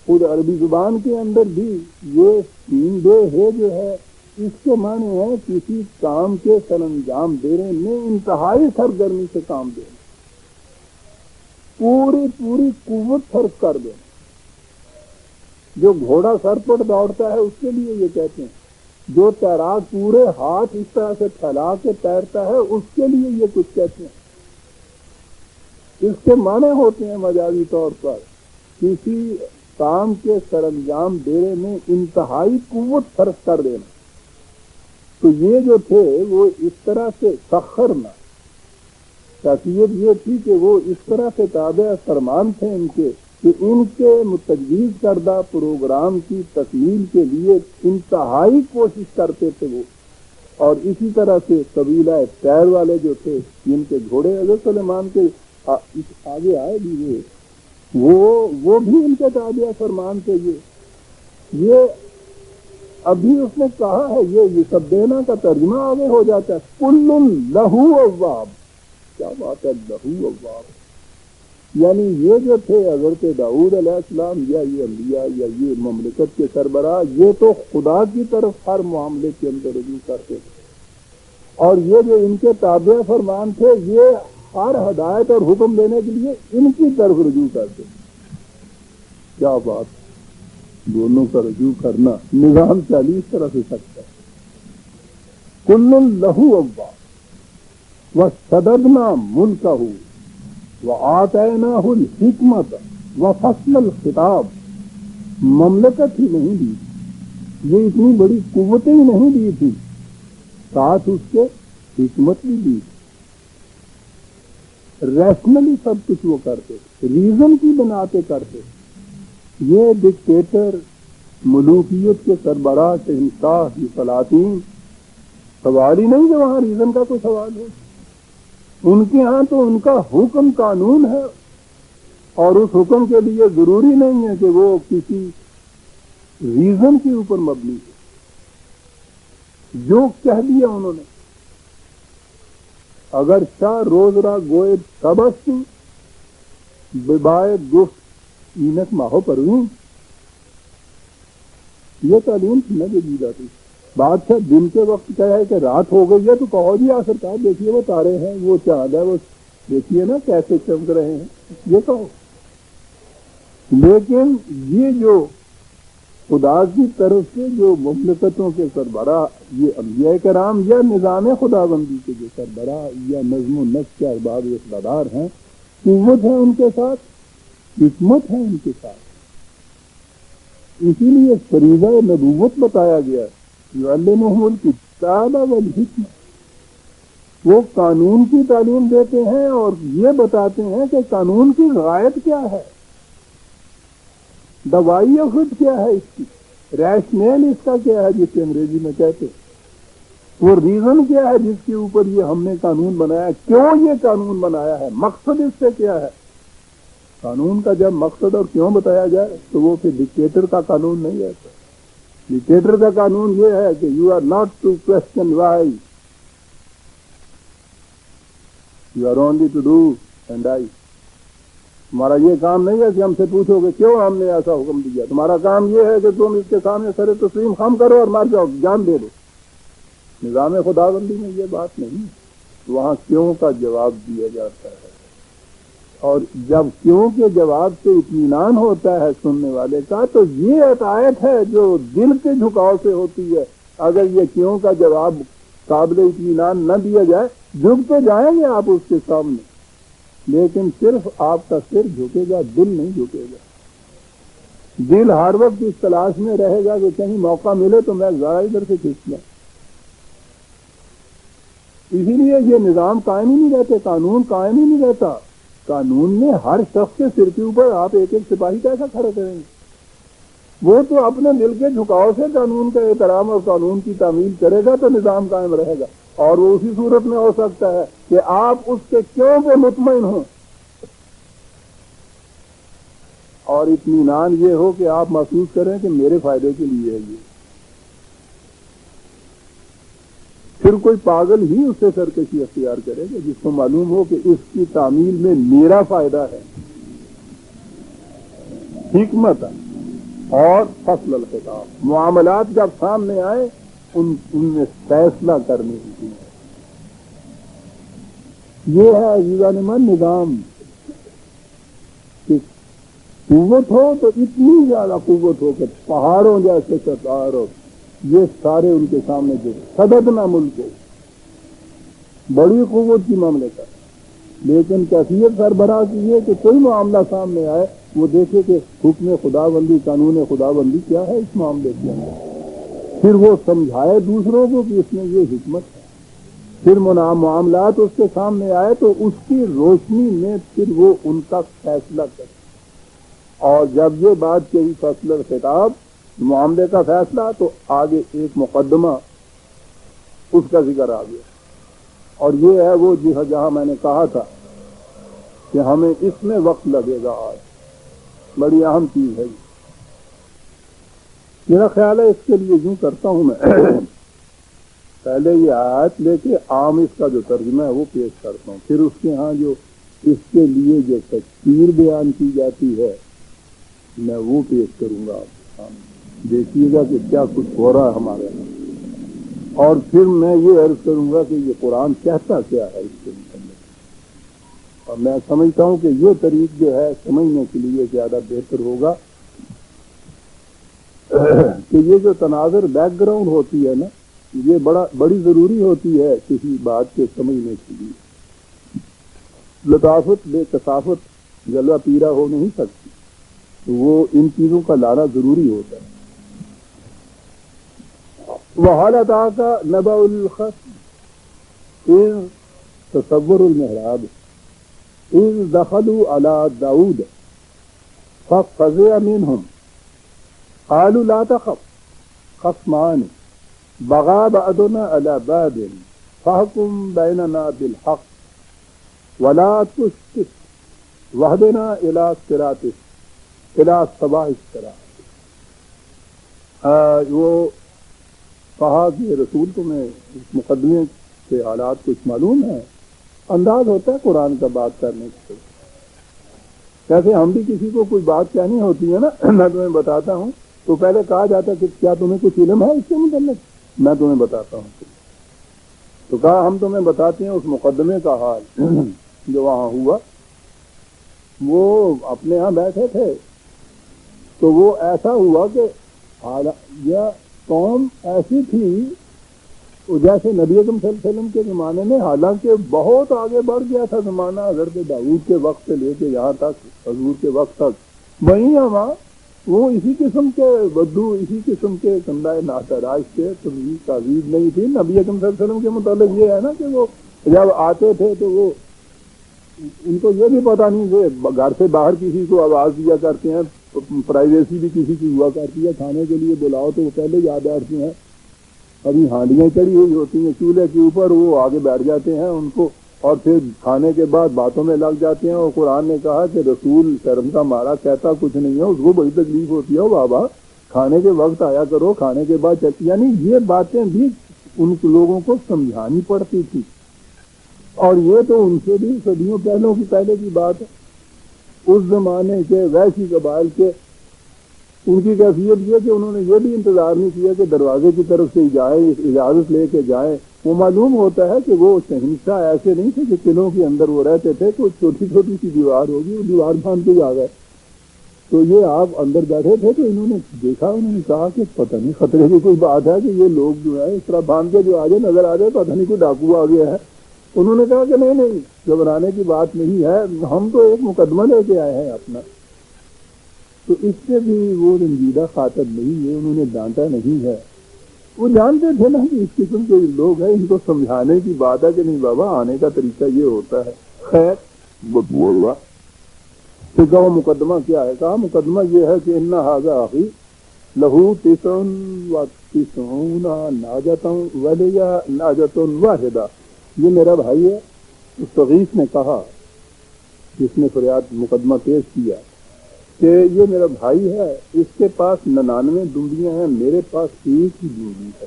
خود عربی زبان کے اندر بھی یہ سین بے ہے جو ہے، اس کے معنی ہے کسی کام کے سر انجام دینے میں انتہائی سرگرمی سے کام دینا، پوری قوت صرف کر دینا. جو گھوڑا سر پر دوڑتا ہے اس کے لیے یہ کہتے ہیں. جو تیراک پورے ہاتھ اس طرح سے پھیلا کے تیرتا ہے اس کے لیے یہ کچھ کہتے ہیں. اس کے معنی ہوتے ہیں مجازی طور پر کسی کام کے سر انجام دینے میں انتہائی قوت صرف کر دینا. تو یہ جو تھے وہ اس طرح سے سخرنا، خاصیت یہ تھی کہ وہ اس طرح سے تابع فرمان تھے ان کے کہ ان کے متجویز کردہ پروگرام کی تکمیل کے لیے انتہائی کوشش کرتے تھے وہ. اور اسی طرح سے قبیلہ طیر والے جو تھے، جن کے گھوڑے حضرت سلیمان کے آگے آئے بھی وہ بھی ان کے تابع فرمان تھے. یہ ابھی اس نے کہا ہے، یہ سب دینا کا ترجمہ آگے ہو جاتا ہے، کل لہو اواب. کیا بات ہے، لہو اواب. یعنی یہ جو تھے حضرت داؤد علیہ السلام یا یہ انبیاء یا یہ مملکت کے سربراہ، یہ تو خدا کی طرف ہر معاملے کے اندر رجوع کرتے تھے. اور یہ جو ان کے تابع فرمان تھے، یہ ہر ہدایت اور حکم دینے کے لیے ان کی طرف رجوع کرتے تھے. کیا بات، دونوں کا رجوع کرنا نظام چالیس طرح سے سکتا ہے. کل لہو اواب وشددنا ملکہ وآتیناہ الحکمت وفصل الخطاب. مملکت ہی نہیں دی، یہ اتنی بڑی قوتیں ہی نہیں دی تھی، ساتھ اس کے حکمت بھی دی. ریشنلی سب کچھ وہ کرتے، ریزن کی بنا پہ کرتے. یہ ڈکٹیٹر، ملوکیت کے سربراہ، شہنشاہ، یہ سلاطین، سوال ہی نہیں کہ وہاں ریزن کا کوئی سوال ہو. ان کے ہاں تو ان کا حکم قانون ہے، اور اس حکم کے لیے ضروری نہیں ہے کہ وہ کسی ریزن کے اوپر مبنی ہے. جو کہہ دیا انہوں نے. اگر شاہ روز را گوئے تبستی ببائے گفت اینک ماہو پروین. یہ تعلیم نہ جو دی جاتی. بادشاہ دن کے وقت کہا ہے کہ رات ہو گئی ہے تو کہو جی آخرکار دیکھیے وہ تارے ہیں، وہ چاند ہے، وہ دیکھیے نا کیسے چمک رہے ہیں، یہ کہو. لیکن یہ جو خدا کی طرف سے جو مملکتوں کے سربراہ، یہ انبیاء کرام یا نظام خداوندی کے جو سربراہ یا نظم و نسق کے ارباب اقتدار ہیں، قوت ہے ان کے ساتھ، حکمت ہے ان کے ساتھ. اسی لیے فریضہ نبوت بتایا گیا ہے، یعلمہم الکتاب والحکمہ. وہ قانون کی تعلیم دیتے ہیں اور یہ بتاتے ہیں کہ قانون کی غایت کیا ہے، دوائی خود کیا ہے، اس کی ریشنل اس کا کیا ہے جسے انگریزی میں کہتے، وہ ریزن کیا ہے جس کے اوپر یہ ہم نے قانون بنایا، کیوں یہ قانون بنایا ہے، مقصد اس سے کیا ہے. قانون کا جب مقصد اور کیوں بتایا جائے تو وہ پھر ڈکٹیٹر کا قانون نہیں رہتا. ڈکٹیٹر کا قانون یہ ہے کہ you are not to question why, you are only to do and I. تمہارا یہ کام نہیں ہے کہ ہم سے پوچھو کہ کیوں ہم نے ایسا حکم دیا. تمہارا کام یہ ہے کہ تم اس کے سامنے سر تسلیم خم کرو اور مر جاؤ، جان دے دو. نظام خداوندی میں یہ بات نہیں ہے، وہاں کیوں کا جواب دیا جاتا ہے. اور جب کیوں کے جواب سے اطمینان ہوتا ہے سننے والے کا، تو یہ عطایت ہے جو دل کے جھکاؤ سے ہوتی ہے. اگر یہ کیوں کا جواب قابل اطمینان نہ دیا جائے، جھک تو جائیں گے آپ اس کے سامنے، لیکن صرف آپ کا سر جھکے گا، دل نہیں جھکے گا. دل ہر وقت اس تلاش میں رہے گا کہ کہیں موقع ملے تو میں ذرا ادھر سے کھینچ لوں. اسی لیے یہ نظام قائم ہی نہیں رہتے، قانون قائم ہی نہیں رہتا. قانون میں ہر شخص کے سر کے اوپر آپ ایک ایک سپاہی کیسا کھڑے کریں گے؟ وہ تو اپنے دل کے جھکاؤ سے قانون کا احترام اور قانون کی تعمیل کرے گا تو نظام قائم رہے گا. اور وہ اسی صورت میں ہو سکتا ہے کہ آپ اس کے کیوں پہ مطمئن ہوں اور اطمینان یہ ہو کہ آپ محسوس کریں کہ میرے فائدے کے لیے ہے یہ. پھر کوئی پاگل ہی اس سے سرکشی اختیار کرے گا جس کو معلوم ہو کہ اس کی تعمیل میں میرا فائدہ ہے. حکمت اور فصل الخطاب، معاملات جب سامنے آئے ان میں فیصلہ کرنے کی یہ ہے عزیزان من نظام. کہ قوت ہو تو اتنی زیادہ قوت ہو کہ پہاڑوں جیسے ستار ہو، یہ سارے ان کے سامنے جو صدد نہ ملک ہو، بڑی قوت کی مملکت. لیکن کیفیت سربراہ کی ہے کہ کوئی معاملہ سامنے آئے وہ دیکھے کہ حکم خداوندی، قانون خداوندی کیا ہے اس معاملے کے اندر، پھر وہ سمجھائے دوسروں کو کہ اس میں یہ حکمت ہے. پھر معاملات اس کے سامنے آئے تو اس کی روشنی میں پھر وہ ان کا فیصلہ کرے. اور جب یہ بات کہی فصل الخطاب، معاملے کا فیصلہ، تو آگے ایک مقدمہ اس کا ذکر آ گیا. اور یہ ہے وہ جہاں میں نے کہا تھا کہ ہمیں اس میں وقت لگے گا. آج بڑی اہم چیز ہے. میرا خیال ہے اس کے لیے یوں کرتا ہوں میں پہلے یہ آیت لے کے عام اس کا جو ترجمہ ہے وہ پیش کرتا ہوں، پھر اس کے ہاں جو اس کے لیے جو تفسیر بیان کی جاتی ہے میں وہ پیش کروں گا. آپ سامنے دیکھیے گا کہ کیا کچھ ہو رہا ہے ہمارے یہاں، اور پھر میں یہ عرض کروں گا کہ یہ قرآن کہتا کیا ہے اس کے متعلق. اور میں سمجھتا ہوں کہ یہ طریق جو ہے سمجھنے کے لیے زیادہ بہتر ہوگا کہ یہ جو تناظر بیک گراؤنڈ ہوتی ہے نا، یہ بڑی ضروری ہوتی ہے کسی بات کے سمجھنے کے لیے. لطافت بے کثافت جلوہ پیرا ہو نہیں سکتی، وہ ان چیزوں کا لانا ضروری ہوتا ہے. وَهَلْ أَتَاكَ نَبَأُ الْخَصْمِ إِذْ تَصَوَّرُوا الْمِحْرَابَ إِذْ دَخَلُوا عَلَى دَاوُودَ فَفَزِعَ مِنْهُمْ قَالُوا لَا تَخَفْ خَصْمَانِ بَغَىٰ بَعْضُنَا عَلَىٰ بَعْضٍ فَاحْكُم بَيْنَنَا بِالْحَقِّ وَلَا تُشْطِطْ وَاهْدِنَا إِلَىٰ سَوَاءِ الصِّرَاطِ. وہ کہا کہ رسول تمہیں اس مقدمے کے حالات کچھ معلوم ہے. انداز ہوتا ہے قرآن کا بات کرنے سے. کیسے ہم بھی کسی کو کوئی بات کہنی ہوتی ہے نا، میں تمہیں بتاتا ہوں تو پہلے کہا جاتا ہے کہ کیا تمہیں کچھ علم ہے اس کے متعلق، میں تمہیں بتاتا ہوں. تو کہا ہم تمہیں بتاتے ہیں اس مقدمے کا حال جو وہاں ہوا. وہ اپنے ہاں بیٹھے تھے تو وہ ایسا ہوا کہ یہ قوم ایسی تھی جیسے نبی اکرم صلی اللہ علیہ وسلم کے زمانے میں، حالانکہ بہت آگے بڑھ گیا تھا زمانہ حضرت داؤد کے وقت سے لے کے یہاں تک حضور کے وقت تک. وہیں ہماں وہ اسی قسم کے بدو، اسی قسم کے کندہ ناتراج تھے، تعویذ نہیں تھی. نبی اکرم صلی اللہ علیہ وسلم کے متعلق یہ ہے نا کہ وہ جب آتے تھے تو وہ ان کو یہ بھی پتا نہیں کہ گھر سے باہر کسی کو آواز دیا کرتے ہیں، پرائیویسی بھی کسی کی ہوا کرتی ہے. کھانے کے لیے بلاؤ تو وہ پہلے یاد بیٹھتے ہیں، ابھی ہانڈیاں چڑھی ہوئی ہوتی ہیں چولہے کے اوپر، وہ آگے بیٹھ جاتے ہیں ان کو، اور پھر کھانے کے بعد باتوں میں لگ جاتے ہیں. اور قرآن نے کہا کہ رسول شرم کا مارا کہتا کچھ نہیں ہے، اس کو بڑی تکلیف ہوتی ہے. بابا کھانے کے وقت آیا کرو، کھانے کے بعد یعنی یہ باتیں بھی ان لوگوں کو سمجھانی پڑتی تھی، اور یہ تو ان سے بھی صدیوں پہلے کی بات ہے۔ اس زمانے کے ویسی قبائل کے ان کی کیفیت یہ کہ انہوں نے یہ بھی انتظار نہیں کیا کہ دروازے کی طرف سے جائیں، اجازت لے کے جائیں۔ وہ معلوم ہوتا ہے کہ وہ شہنشاہ ایسے نہیں تھے کہ قلعوں کے اندر وہ رہتے تھے، کوئی چھوٹی چھوٹی سی دیوار ہوگی، وہ دیوار باندھ کے آ گئے۔ تو یہ آپ اندر بیٹھے تھے تو انہوں نے دیکھا، انہوں نے کہا کہ پتہ نہیں خطرے کی کوئی بات ہے کہ یہ لوگ جو ہے اس طرح باندھ کے جو آ جائے، نظر آ جائے، پتہ نہیں کوئی ڈاکو آ گیا ہے۔ انہوں نے کہا کہ نہیں گھبرانے کی بات نہیں ہے، ہم تو ایک مقدمہ لے کے آئے ہیں اپنا۔ تو اس سے بھی وہ رنجیدہ خاطر نہیں ہے، انہوں نے ڈانٹا نہیں ہے۔ وہ جانتے تھے نا کہ اس قسم کے لوگ ہیں، ان کو سمجھانے کی بات ہے کہ نہیں بابا آنے کا طریقہ یہ ہوتا ہے۔ خیر بول تو کہو مقدمہ کیا ہے؟ کہا مقدمہ یہ ہے کہ ان ھذا اخی لہو تسع و تسعون ناجۃ ولی ناجۃ واحدہ، یہ میرا بھائی ہے۔ استغیث نے کہا، جس نے فریاد مقدمہ پیش کیا، کہ یہ میرا بھائی ہے، اس کے پاس 99 دمبیاں ہیں، میرے پاس ایک ہی دمبی ہے،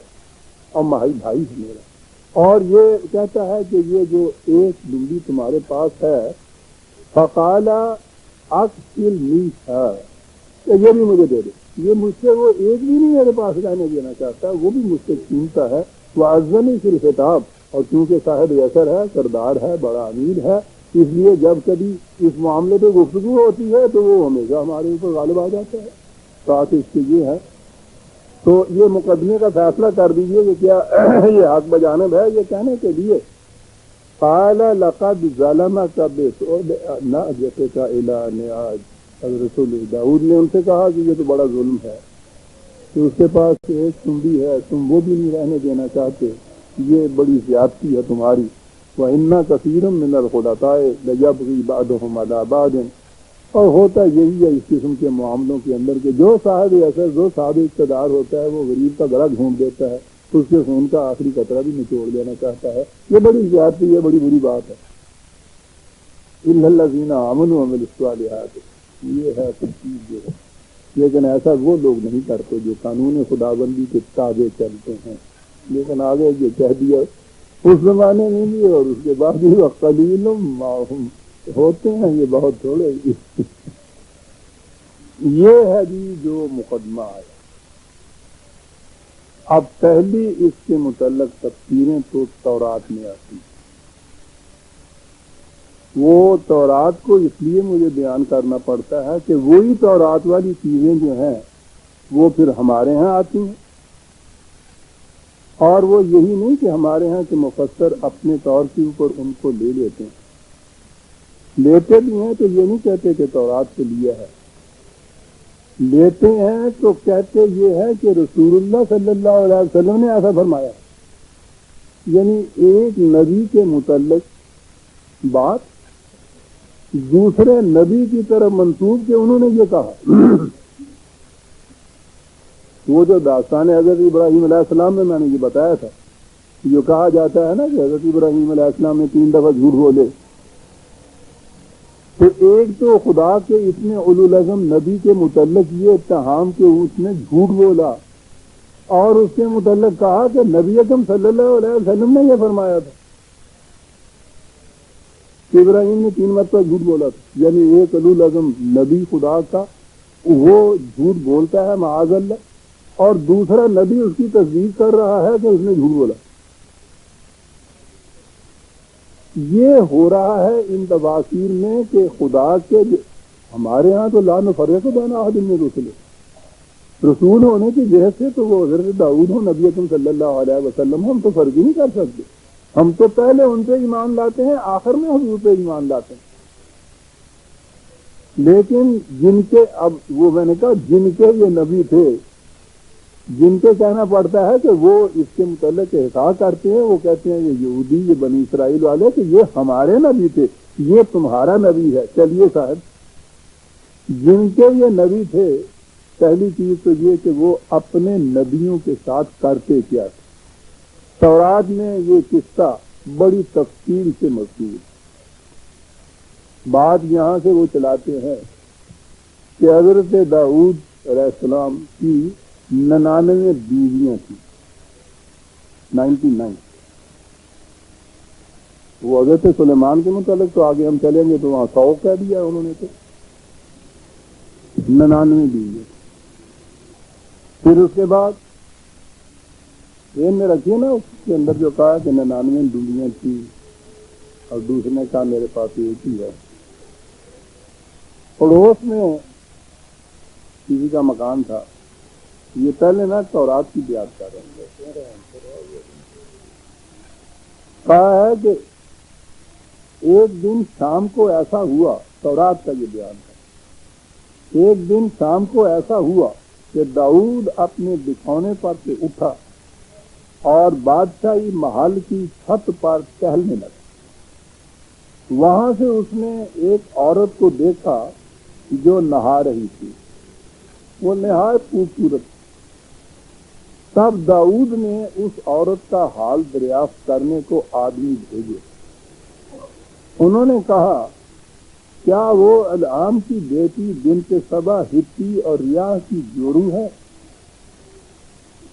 اور بھائی ہے میرا۔ اور یہ کہتا ہے کہ یہ جو ایک دمبی تمہارے پاس ہے، فقال اکثر میٹھا، یہ بھی مجھے دے دے۔ یہ مجھ سے وہ ایک بھی نہیں میرے پاس رہنے دینا چاہتا، وہ بھی مجھ سے چھینتا ہے۔ وعزنی فی الخطاب، اور چونکہ صاحب یسر ہے، سردار ہے، بڑا امیر ہے، اس لیے جب کبھی اس معاملے پہ گفتگو ہوتی ہے تو وہ ہمیشہ ہمارے اوپر غالب آ جاتا ہے۔ ساتھ اس کے یہ ہے، تو یہ مقدمے کا فیصلہ کر دیجئے کہ کیا یہ حق بجانب ہے، یہ کہنے کے لیے قال لقد ظلمك بنعجتك الى نعاج، حضرت داؤد نے ان سے کہا کہ یہ تو بڑا ظلم ہے کہ اس کے پاس ایک تمبی ہے، تم وہ بھی نہیں رہنے دینا چاہتے، یہ بڑی زیادتی ہے تمہاری۔ وَإِنَّ كَثِيرًا مِنَ الْخُلَطَاءِ لَيَبْغِي بَعْضُهُمْ عَلَى بَعْضٍ، اور ہوتا یہی ہے اس قسم کے معاملوں کے اندر کہ جو صاحب اثر، جو صاحب اقتدار ہوتا ہے، وہ غریب کا گلا گھونٹ دیتا ہے، اس کے خون کا آخری قطرہ بھی نچوڑ دینا چاہتا ہے۔ یہ بڑی زیادتی ہے، بڑی بری بات ہے۔ إِلَّا الَّذِينَ آمَنُوا وَعَمِلُوا الصَّالِحَاتِ، یہ ہے سب چیز جو ہے، لیکن ایسا وہ لوگ نہیں کرتے جو قانون خداوندی کے تابع چلتے ہیں۔ لیکن آگے یہ کہہ دیا اس زمانے میں بھی اور اس کے بعد بھی، وَقَلِيلٌ مَّا هُمْ، ہوتے ہیں یہ بہت تھوڑے۔ یہ ہے جی جو مقدمہ آیا۔ اب پہلی اس کے متعلق تفسیریں تو تورات میں آتی ہیں۔ وہ تورات کو اس لیے مجھے بیان کرنا پڑتا ہے کہ وہی تورات والی چیزیں جو ہیں وہ پھر ہمارے ہاں آتی ہیں، اور وہ یہی نہیں کہ ہمارے ہاں کے مفسر اپنے طور کے اوپر ان کو لے لیتے ہیں، لیتے بھی ہیں تو یہ نہیں کہتے کہ تورات سے لیا ہے، لیتے ہیں تو کہتے یہ ہے کہ رسول اللہ صلی اللہ علیہ وسلم نے ایسا فرمایا، یعنی ایک نبی کے متعلق بات دوسرے نبی کی طرف منسوب کہ انہوں نے یہ کہا۔ وہ جو داستان حضرت ابراہیم علیہ السلام میں نے یہ بتایا تھا، جو کہا جاتا ہے نا کہ حضرت ابراہیم علیہ السلام نے 3 دفعہ جھوٹ بولے، تو ایک تو خدا کے اتنے اولو العزم نبی کے متعلق یہ اتہام کہ اس نے جھوٹ بولا، اور اس کے متعلق کہا کہ نبی اکرم صلی اللہ علیہ وسلم نے یہ فرمایا تھا کہ ابراہیم نے 3 مرتبہ جھوٹ بولا تھا، یعنی ایک اولو العزم نبی خدا کا وہ جھوٹ بولتا ہے معاذ اللہ، اور دوسرا نبی اس کی تصدیق کر رہا ہے کہ اس نے جھوٹ بولا۔ یہ ہو رہا ہے ان تفاسیر میں کہ خدا کے ہمارے ہاں تو لا نفرق بین احد من رسلہ، رسول ہونے کی جہت سے تو وہ حضرت داؤد ہو، نبی اکرم صلی اللہ علیہ وسلم، ہم تو فرق ہی نہیں کر سکتے، ہم تو پہلے ان پہ ایمان لاتے ہیں، آخر میں حضور پہ ایمان لاتے ہیں۔ لیکن جن کے اب وہ میں نے کہا جن کے یہ نبی تھے، جن کے کہنا پڑتا ہے کہ وہ اس کے متعلق احساس کرتے ہیں، وہ کہتے ہیں یہ یہودی، یہ بنی اسرائیل والے کہ یہ ہمارے نبی تھے، یہ تمہارا نبی ہے۔ چلیے صاحب، جن کے یہ نبی تھے، پہلی چیز تو یہ کہ وہ اپنے نبیوں کے ساتھ کرتے کیا تھے۔ تورات میں یہ قصہ بڑی تفصیل سے مذکور، بات یہاں سے وہ چلاتے ہیں کہ حضرت داؤد علیہ السلام کی 99 بیویاں تھیں، 99۔ وہ حضرت سلیمان کے متعلق تو آگے ہم چلیں گے تو وہاں 100 کہہ دیا انہوں نے، تو 99 بیویاں۔ پھر اس کے بعد ذہن میں رکھیے نا، اس کے اندر جو کہا کہ 99 بیویاں تھیں اور دوسرے نے کہا میرے پاس ایک ہی ہے۔ پڑوس میں کسی کا مکان تھا، یہ پہلے نا تورات کی بیان کر رہے ہیں، کہا ہے کہ ایک دن شام کو ایسا ہوا، تورات کا یہ بیان ہے، ایک دن شام کو ایسا ہوا کہ داؤد اپنے بچھونے پر سے اٹھا اور بادشاہی محل کی چھت پر ٹہلنے لگا۔ وہاں سے اس نے ایک عورت کو دیکھا جو نہا رہی تھی، وہ نہایت خوبصورت تھی۔ تب داؤد نے اس عورت کا حال دریافت کرنے کو آدمی بھیجے۔ انہوں نے کہا کیا وہ العام کی بیٹی بنت سبا ہتی اور ریاح کی جورو ہے؟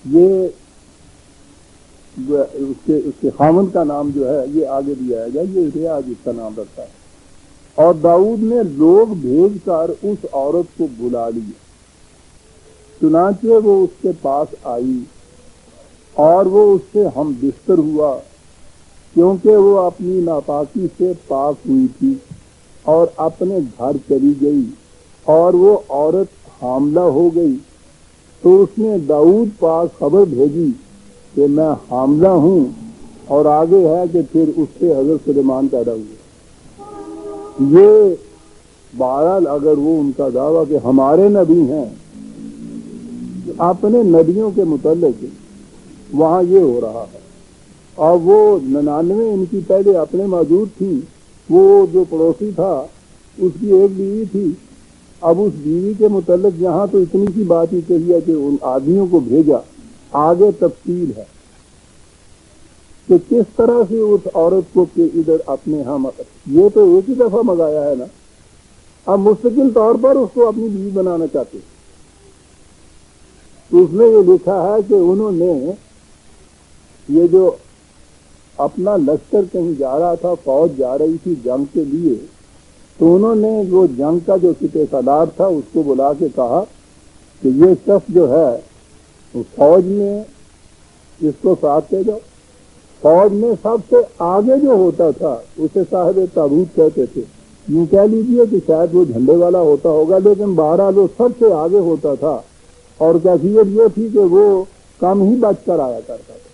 یہ اس کے خامند کا نام جو ہے یہ آگے دیا جائے گا، یہ ریاح جس کا نام رکھتا ہے۔ اور داؤد نے لوگ بھیج کر اس عورت کو بلا لیا، چنانچہ وہ اس کے پاس آئی اور وہ اس سے ہم بستر ہوا، کیونکہ وہ اپنی ناپاکی سے پاک ہوئی تھی اور اپنے گھر چلی گئی، اور وہ عورت حاملہ ہو گئی۔ تو اس نے داؤد پاس خبر بھیجی کہ میں حاملہ ہوں، اور آگے ہے کہ پھر اس سے حضرت سلیمان پیدا ہوئے۔ یہ بہرحال اگر وہ ان کا دعویٰ کہ ہمارے نبی ہیں، اپنے نبیوں کے متعلق وہاں یہ ہو رہا ہے، اور وہ 99 ان کی پہلے اپنے موجود تھی، وہ جو پڑوسی تھا اس کی ایک بیوی تھی، اب اس بیوی کے متعلق یہاں تو اتنی سی بات ہی کہی ہے کہ ان آدمیوں کو بھیجا، آگے تفصیل ہے کہ کس طرح سے اس عورت کو کہ ادھر اپنے ہاں، یہ تو ایک ہی دفعہ منگایا ہے نا، اب مستقل طور پر اس کو اپنی بیوی بنانا چاہتے ہیں۔ تو اس میں یہ لکھا ہے کہ انہوں نے یہ جو اپنا لشکر کہیں جا رہا تھا، فوج جا رہی تھی جنگ کے لیے، تو انہوں نے وہ جنگ کا جو سپہ سالار تھا اس کو بلا کے کہا کہ یہ شخص جو ہے فوج میں اس کو ساتھ لے جاؤ۔ فوج میں سب سے آگے جو ہوتا تھا اسے صاحب تابوت کہتے تھے، یوں کہہ لیجیے کہ شاید وہ جھنڈے والا ہوتا ہوگا، لیکن بہرحال وہ سب سے آگے ہوتا تھا، اور کیفیت یہ تھی کہ وہ کم ہی بچ کر آیا کرتا تھا۔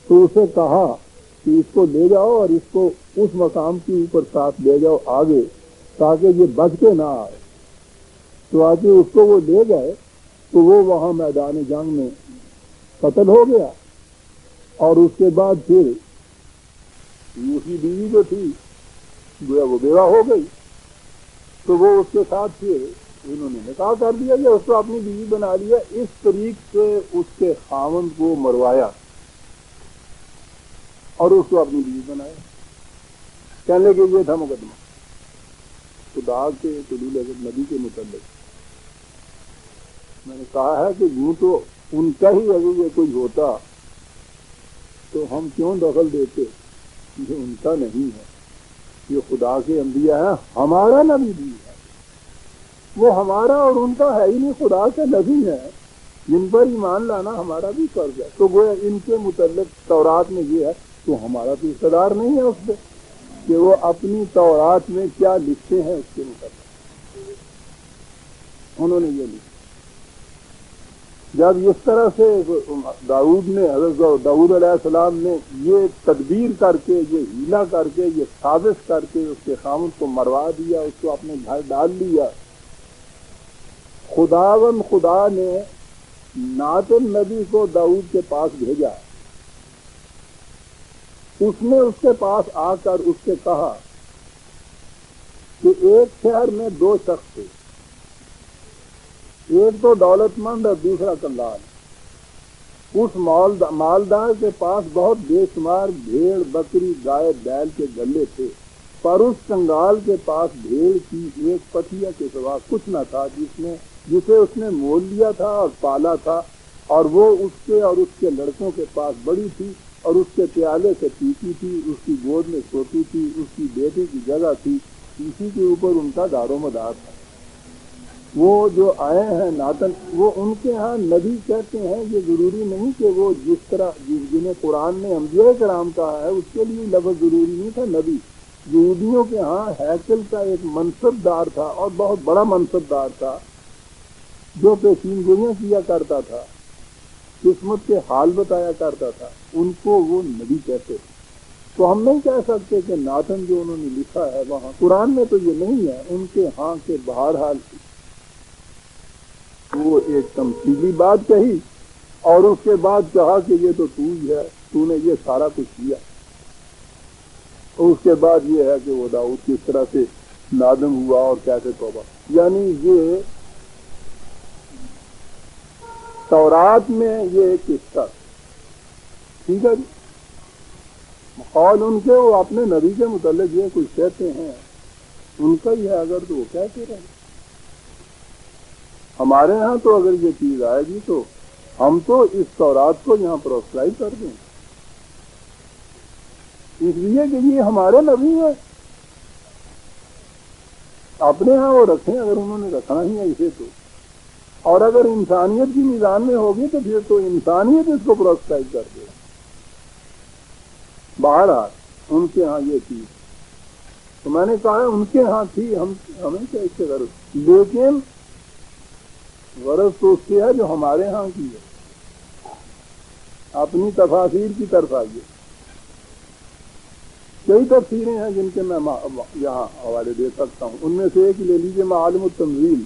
تو اسے کہا کہ اس کو لے جاؤ اور اس کو اس مقام کے اوپر ساتھ لے جاؤ آگے، تاکہ یہ بچ کے نہ آئے۔ تو آگے اس کو وہ لے گئے، تو وہ وہاں میدان جنگ میں قتل ہو گیا، اور اس کے بعد پھر اسی بیوی جو تھی گویا وہ بیوہ ہو گئی، تو وہ اس کے ساتھ پھر انہوں نے نکاح کر دیا کہ اس کو اپنی بیوی بنا لیا۔ اس طریق سے اس کے خاوند کو مروایا اور اس کو اپنی بیوی بنایا۔ کہنے کے یہ تھا مقدمہ خدا کے حضور نبی کے متعلق۔ میں نے کہا ہے کہ یوں تو ان کا ہی اگر یہ کوئی ہوتا تو ہم کیوں دخل دیتے، یہ ان کا نہیں ہے، یہ خدا کے انبیاء ہیں، ہمارا نبی بھی ہے، وہ ہمارا اور ان کا ہے ہی نہیں، خدا کے نبی ہیں جن پر ایمان لانا ہمارا بھی فرض ہے۔ تو گویا ان کے متعلق تورات میں یہ ہے، تو ہمارا تو اقتدار نہیں ہے اس پہ کہ وہ اپنی تورات میں کیا لکھتے ہیں اس کے متعلق۔ انہوں نے یہ لکھا۔ جب اس طرح سے داؤد نے، حضرت داؤد علیہ السلام نے یہ تدبیر کر کے، یہ ہیلا کر کے، یہ سازش کر کے اس کے خامد کو مروا دیا، اس کو اپنے گھر ڈال لیا، خدا نے نعت النبی کو داؤد کے پاس بھیجا۔ اس نے اس کے پاس آ کر اس سے کہا کہ ایک شہر میں 2 شخص تھے، ایک تو دولت مند اور دوسرا کنگال۔ اس مالدار کے پاس بہت بے شمار بھیڑ، بکری، گائے، بیل کے گلے تھے، پر اس کنگال کے پاس بھیڑ کی ایک پٹھیا کے سوا کچھ نہ تھا جس میں جسے اس نے مول لیا تھا اور پالا تھا، اور وہ اس کے اور اس کے لڑکوں کے پاس بڑی تھی، اور اس کے پیالے سے پیتی تھی، اس کی گود میں سوتی تھی، اس کی بیٹی کی جگہ تھی، اسی کے اوپر ان کا دار و مدار تھا۔ وہ جو آئے ہیں ناتن، وہ ان کے ہاں نبی کہتے ہیں۔ یہ ضروری نہیں کہ وہ جس طرح جنہیں قرآن نے انبیاء کرام کہا ہے اس کے لیے لفظ ضروری نہیں تھا نبی۔ یہودیوں کے ہاں ہیکل کا ایک منصب دار تھا، اور بہت بڑا منصب دار تھا، جو پیشین گوئیاں کیا کرتا تھا، قسمت کے حال بتایا کرتا تھا، ان کو وہ نبی کہتے تھے۔ تو ہم نہیں کہہ سکتے کہ ناتن جو انہوں نے لکھا ہے وہاں قرآن میں تو یہ نہیں ہے، ان کے ہاں کے بہرحال وہ ایک تمثیلی بات کہی، اور اس کے بعد کہا کہ یہ تو تو ہی ہے، تو نے یہ سارا کچھ کیا۔ اور اس کے بعد یہ ہے کہ وہ داؤد کس طرح سے نادم ہوا اور کیسے توبہ، یعنی یہ تورات میں یہ ایک قصہ، ٹھیک ہے جی۔ قول ان کے وہ اپنے نبی کے متعلق یہ کچھ کہتے ہیں ان کا ہی ہے، اگر تو وہ کہتے رہے۔ ہمارے ہاں تو اگر یہ چیز آئے گی تو ہم تو اس تورات کو یہاں پروسکرائب کر دیں، اس لیے کہ یہ ہمارے نبی ہیں، اپنے ہاں وہ رکھیں اگر انہوں نے رکھنا ہی ہے اسے تو۔ اور اگر انسانیت کی میزان میں ہوگی تو پھر تو انسانیت اس کو پروسکرائب کر دے۔ بہرحال ان کے ہاں یہ چیز تو میں نے کہا ان کے ہاں تھی، ہمیں کیا اس سے غرض، لیکن غرض تو اس کی ہے جو ہمارے ہاں کی ہے۔ اپنی تفاسیر کی طرف آئیے، کئی تفسیریں ہیں جن کے میں یہاں حوالے دے سکتا ہوں۔ ان میں سے ایک لے لیجیے معالم التنزیل،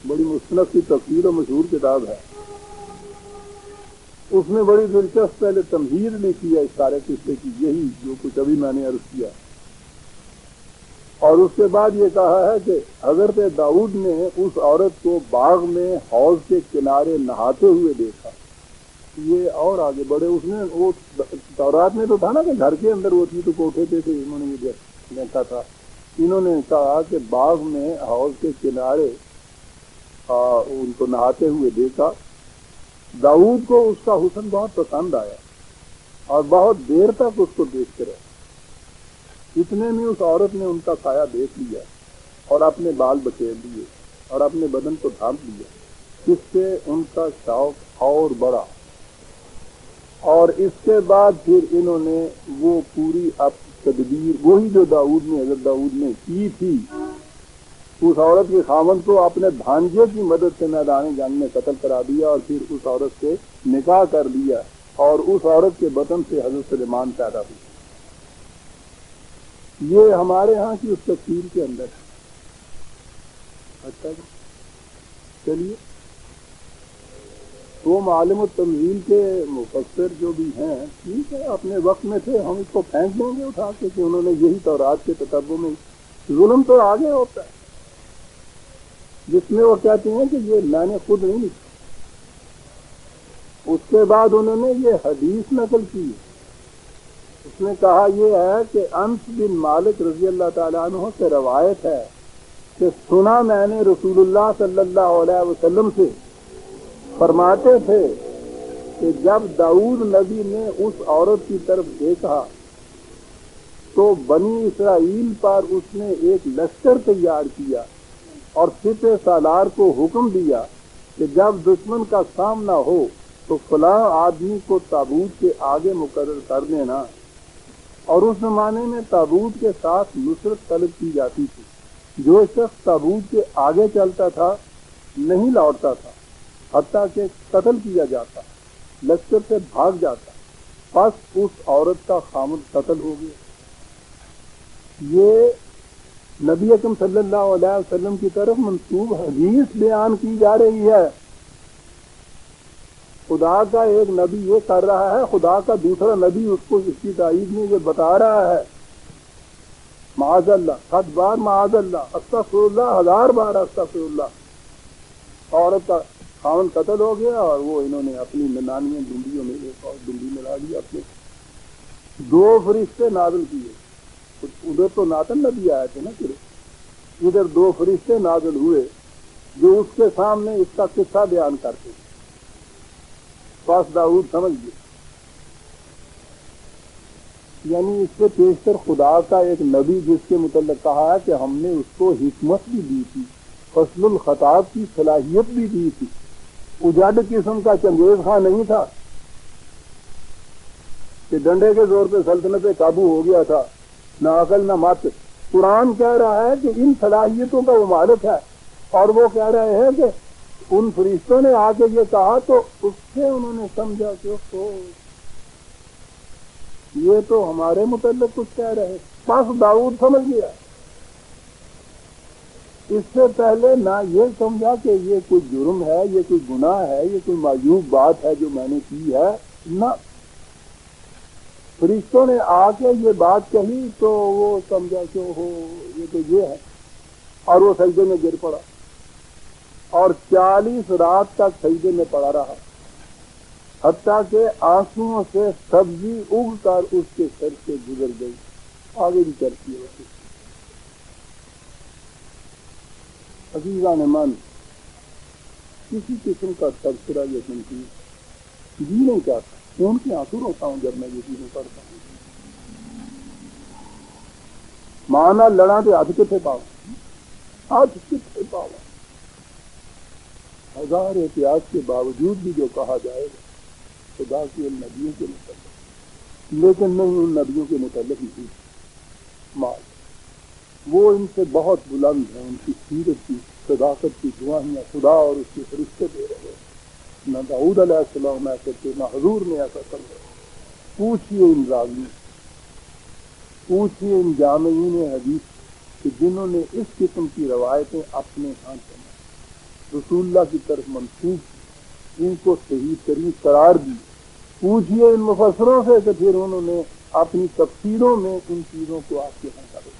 بڑی مستند کی تفسیر اور مشہور کتاب ہے۔ اس میں بڑی دلچسپ پہلے تمہید لکھی ہے اس سارے قصے کی، یہی جو کچھ ابھی میں نے عرض کیا، اور اس کے بعد یہ کہا ہے کہ حضرت داؤد نے اس عورت کو باغ میں حوض کے کنارے نہاتے ہوئے دیکھا۔ یہ اور آگے بڑھے، اس نے وہ تورات میں تو تھا نا کہ گھر کے اندر وہ تھی تو کوٹھے پہ تھے، انہوں نے یہ دیکھا تھا۔ انہوں نے کہا کہ باغ میں حوض کے کنارے ان کو نہاتے ہوئے دیکھا۔ داؤد کو اس کا حسن بہت پسند آیا اور بہت دیر تک اس کو دیکھتے رہے۔ اتنے میں اس عورت نے ان کا سایہ دیکھ لیا اور اپنے بال بکیر لیے اور اپنے بدن کو ڈھانپ لیا، جس سے ان کا شوق اور بڑھا۔ اور اس کے بعد پھر انہوں نے وہ پوری تدبیر وہی جو حضرت داؤد نے کی تھی، اس عورت کے خاوند کو اپنے بھانجے کی مدد سے میدان جنگ میں قتل کرا دیا، اور پھر اس عورت سے نکاح کر دیا، اور اس عورت کے بطن سے حضرت سلیمان پیدا ہوئی۔ یہ ہمارے ہاں کی اس تفسیر کے اندر ہے۔ اچھا جی، چلیے، وہ معالم التنزیل کے مفسر جو بھی ہیں، ٹھیک ہے، اپنے وقت میں تھے، ہم اس کو پھینک دیں گے اٹھا کے کہ انہوں نے یہی تورات کے تتبع میں ظلم تو آگے ہوتا ہے، جس میں وہ کہتے ہیں کہ یہ میں نے خود نہیں لکھا۔ اس کے بعد انہوں نے یہ حدیث نقل کی، اس نے کہا یہ ہے کہ انس بن مالک رضی اللہ تعالیٰ عنہ سے روایت ہے کہ سنا میں نے رسول اللہ صلی اللہ علیہ وسلم سے فرماتے تھے کہ جب داؤد نبی نے اس عورت کی طرف دیکھا تو بنی اسرائیل پر اس نے ایک لشکر تیار کیا اور سپہ سالار کو حکم دیا کہ جب دشمن کا سامنا ہو تو فلاں آدمی کو تابوت کے آگے مقرر کر دینا۔ اور اس زمانے میں تابوت کے ساتھ نصرت طلب کی جاتی تھی، جو شخص تابوت کے آگے چلتا تھا نہیں لوٹتا تھا حتیٰ کہ قتل کیا جاتا، لشکر سے بھاگ جاتا، پس اس عورت کا خامد قتل ہو گیا۔ یہ نبی اکرم صلی اللہ علیہ وسلم کی طرف منسوب حدیث بیان کی جا رہی ہے۔ خدا کا ایک نبی یہ کر رہا ہے، خدا کا دوسرا نبی اس کو اس کی تائید میں یہ بتا رہا ہے۔ معاذ اللہ، 7 بار معاذ اللہ، استغفر اللہ، 1000 بار استغفر اللہ۔ عورت کا خاوند قتل ہو گیا اور وہ انہوں نے اپنی ننانویں ڈنڈیوں میں ایک اور ڈنڈی ملا دی اپنے۔ 2 فرشتے نازل کیے، ادھر تو ناتن نبی آئے تھے نا، پھر ادھر 2 فرشتے نازل ہوئے جو اس کے سامنے اس کا قصہ بیان کرتے تھے. پاس داؤد سمجھ گئے. یعنی اس سے پیشتر خدا کا ایک نبی جس کے متعلق کہا ہے کہ ہم نے اس کو حکمت بھی دی تھی, فصل الخطاب کی صلاحیت بھی دی تھی. اجاڈ قسم کا چنگیز خان نہیں تھا کہ ڈنڈے کے زور پہ سلطنت پہ قابو ہو گیا تھا, نہ عقل نہ مت. قرآن کہہ رہا ہے کہ ان صلاحیتوں کا وہ مالک ہے, اور وہ کہہ رہے ہیں کہ ان فرشتوں نے آ کے یہ کہا تو اس سے انہوں نے سمجھا کہ یہ تو ہمارے متعلق کچھ کہہ رہے ہیں. بس داؤد سمجھ گیا. اس سے پہلے نہ یہ سمجھا کہ یہ کوئی جرم ہے, یہ کوئی گناہ ہے, یہ کوئی معیوب بات ہے جو میں نے کی ہے. نہ, فرشتوں نے آ کے یہ بات کہی تو وہ سمجھا کہ یہ تو یہ ہے, اور وہ سجدے میں گر پڑا, اور 40 رات تک سجدے میں پڑا رہا, حتیٰ کہ آنسوؤں سے سبزی اگ کر اس کے سر سے گزر گئی. آگے بھی چلتی ہے. عزیزان من, کسی قسم کا تبصرہ یہ سنتی جی نہیں چاہتا. ان کی آنسو روتا ہوں جب میں یہ چیزیں پڑھتا ہوں. مانا لڑا تو ہاتھ کتنے پاؤ, ہاتھ کتنے پاؤ. ہزار احتیاط کے باوجود بھی جو کہا جائے گا خدا کے ان نبیوں کے متعلق, لیکن نہیں ان نبیوں کے متعلق نہیں. مال وہ ان سے بہت بلند ہیں. ان کی سیرت کی صداقت کی گواہیاں خدا اور اس کے فرشتے دے رہے ہیں. نہ داؤد علیہ السلام ایسا تھے, نہ حضور نے ایسا کر رہے. پوچھئے ان راویوں, پوچھئے ان جامعین حدیث کہ جنہوں نے اس قسم کی روایتیں اپنے ہاں رسول اللہ کی طرف منسوخ, ان کو صحیح ترین قرار دی. پوچھئے ان مفسروں سے کہ پھر انہوں نے اپنی تفسیروں میں ان چیزوں کو آپ کے ہاں کر دیا,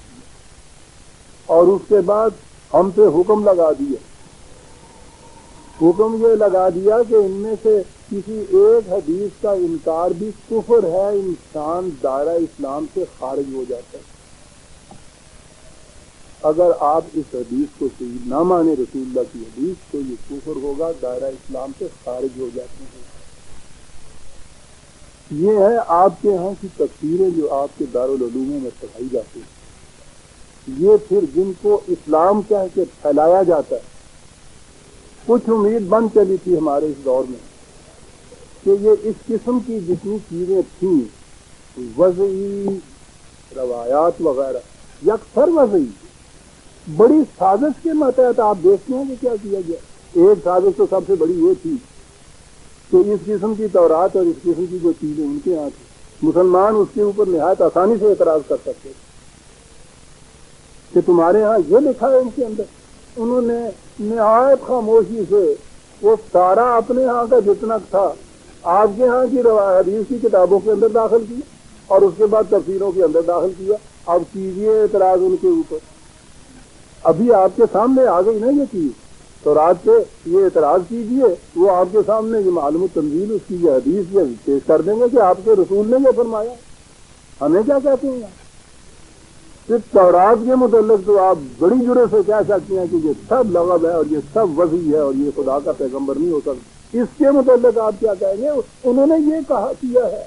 اور اس کے بعد ہم پہ حکم لگا دیا. حکم یہ لگا دیا کہ ان میں سے کسی ایک حدیث کا انکار بھی کفر ہے, انسان دائرہ اسلام سے خارج ہو جاتا ہے. اگر آپ اس حدیث کو صحیح نہ مانے, رسول اللہ کی حدیث, تو یہ کفر ہوگا, دائرہ اسلام سے خارج ہو جاتے ہیں. یہ ہے آپ کے ہاں کی تفسیریں جو آپ کے دارالعلوموں میں پڑھائی جاتی ہیں. یہ پھر جن کو اسلام کہہ کے پھیلایا جاتا ہے. کچھ امید بن چلی تھی ہمارے اس دور میں کہ یہ اس قسم کی جتنی چیزیں تھیں, وضعی روایات وغیرہ, یکسر وضعی, بڑی سازش کے ماتحت آپ دیکھتے ہیں کہ کیا کیا گیا. ایک سازش تو سب سے بڑی یہ تھی کہ اس قسم کی تورات اور اس قسم کی جو چیزیں ان کے یہاں تھیں, مسلمان اس کے اوپر نہایت آسانی سے اعتراض کر سکتے تھے کہ تمہارے ہاں یہ لکھا ہے ان کے اندر. انہوں نے نہایت خاموشی سے وہ سارا اپنے ہاں کا جتنا تھا آپ کے ہاں کی حدیث کی کتابوں کے اندر داخل کیا, اور اس کے بعد تفسیروں کے اندر داخل کیا. اب کیجیے اعتراض ان کے اوپر. ابھی آپ کے سامنے آ گئی نا یہ چیز, تو رات پہ یہ اعتراض کیجیے, وہ آپ کے سامنے یہ معلوم تنزیل اس کی یہ حدیث یہ پیش کر دیں گے کہ آپ کے رسول نے یہ فرمایا. ہمیں کیا کہتے ہیں؟ صرف تورات کے متعلق تو آپ بڑی جرأت سے کہہ سکتے ہیں کہ یہ سب لغو ہے اور یہ سب وضعی ہے اور یہ خدا کا پیغمبر نہیں ہو سکتا. اس کے متعلق آپ کیا کہیں گے؟ انہوں نے یہ کہا کیا ہے,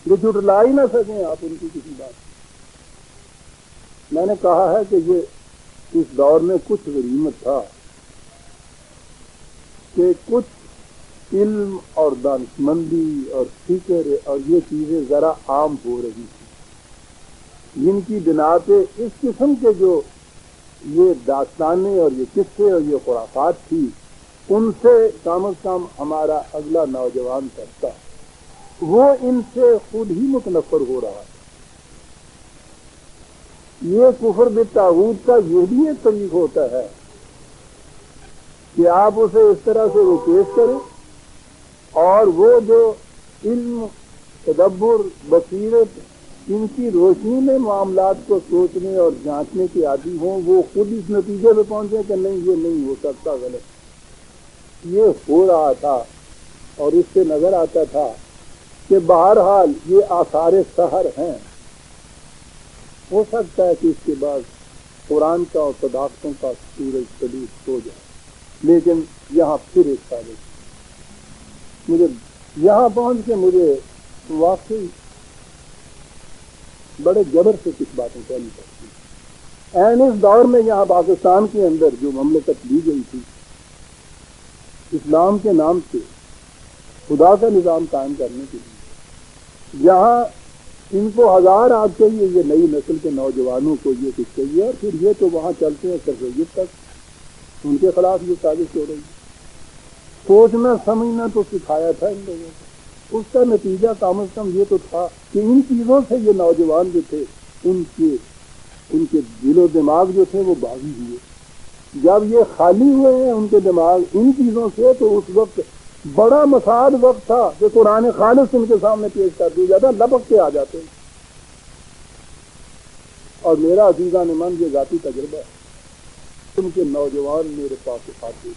یہ جھٹلا ہی نہ سکیں آپ ان کی کسی بات. میں نے کہا ہے کہ یہ اس دور میں کچھ غنیمت تھا کہ کچھ علم اور دانشمندی اور فکر اور یہ چیزیں ذرا عام ہو رہی تھی, جن کی بنا پہ اس قسم کے جو یہ داستانیں اور یہ قصے اور یہ خرافات تھی, ان سے کم از کم ہمارا اگلا نوجوان طبقہ وہ ان سے خود ہی متنفر ہو رہا ہے. یہ کفر بالطاغوت کا یہ بھی ایک طریق ہوتا ہے کہ آپ اسے اس طرح سے وہ پیش کریں, اور وہ جو علم, تدبر, بصیرت, ان کی روشنی میں معاملات کو سوچنے اور جانچنے کے عادی ہوں, وہ خود اس نتیجے پہ پہنچے کہ نہیں یہ نہیں ہو سکتا, غلط. یہ ہو رہا تھا اور اس سے نظر آتا تھا کہ بہرحال یہ آثار سحر ہیں. ہو سکتا ہے کہ اس کے بعد قرآن کا اور صداقتوں کا سورج سلوک ہو جائے. لیکن یہاں پھر ایک سازش، مجھے یہاں پہنچ کے مجھے واقعی بڑے جبر سے کچھ باتیں کہنی پڑتی ہیں. این اس دور میں یہاں پاکستان کے اندر جو مملکت دی گئی تھی اسلام کے نام سے خدا کا نظام قائم کرنے کے لیے، جہاں ان کو ہزار آج چاہیے، یہ نئی نسل کے نوجوانوں کو یہ کچھ چاہیے، اور پھر یہ تو وہاں چلتے ہیں سرسید تک، ان کے خلاف یہ سازش ہو رہی ہے. سوچنا سمجھنا تو سکھایا تھا ان لوگوں کو، اس کا نتیجہ کم از کم یہ تو تھا کہ ان چیزوں سے یہ نوجوان جو تھے ان کے دل و دماغ جو تھے وہ باغی ہوئے. جب یہ خالی ہوئے ہیں ان کے دماغ ان چیزوں سے، تو اس وقت بڑا مساعد وقت تھا کہ قرآن خالص ان کے سامنے پیش کر دیا جاتا، لپک کے آ جاتے. اور میرا عزیزان من یہ ذاتی تجربہ ہے، ان کے نوجوان میرے پاس آتے،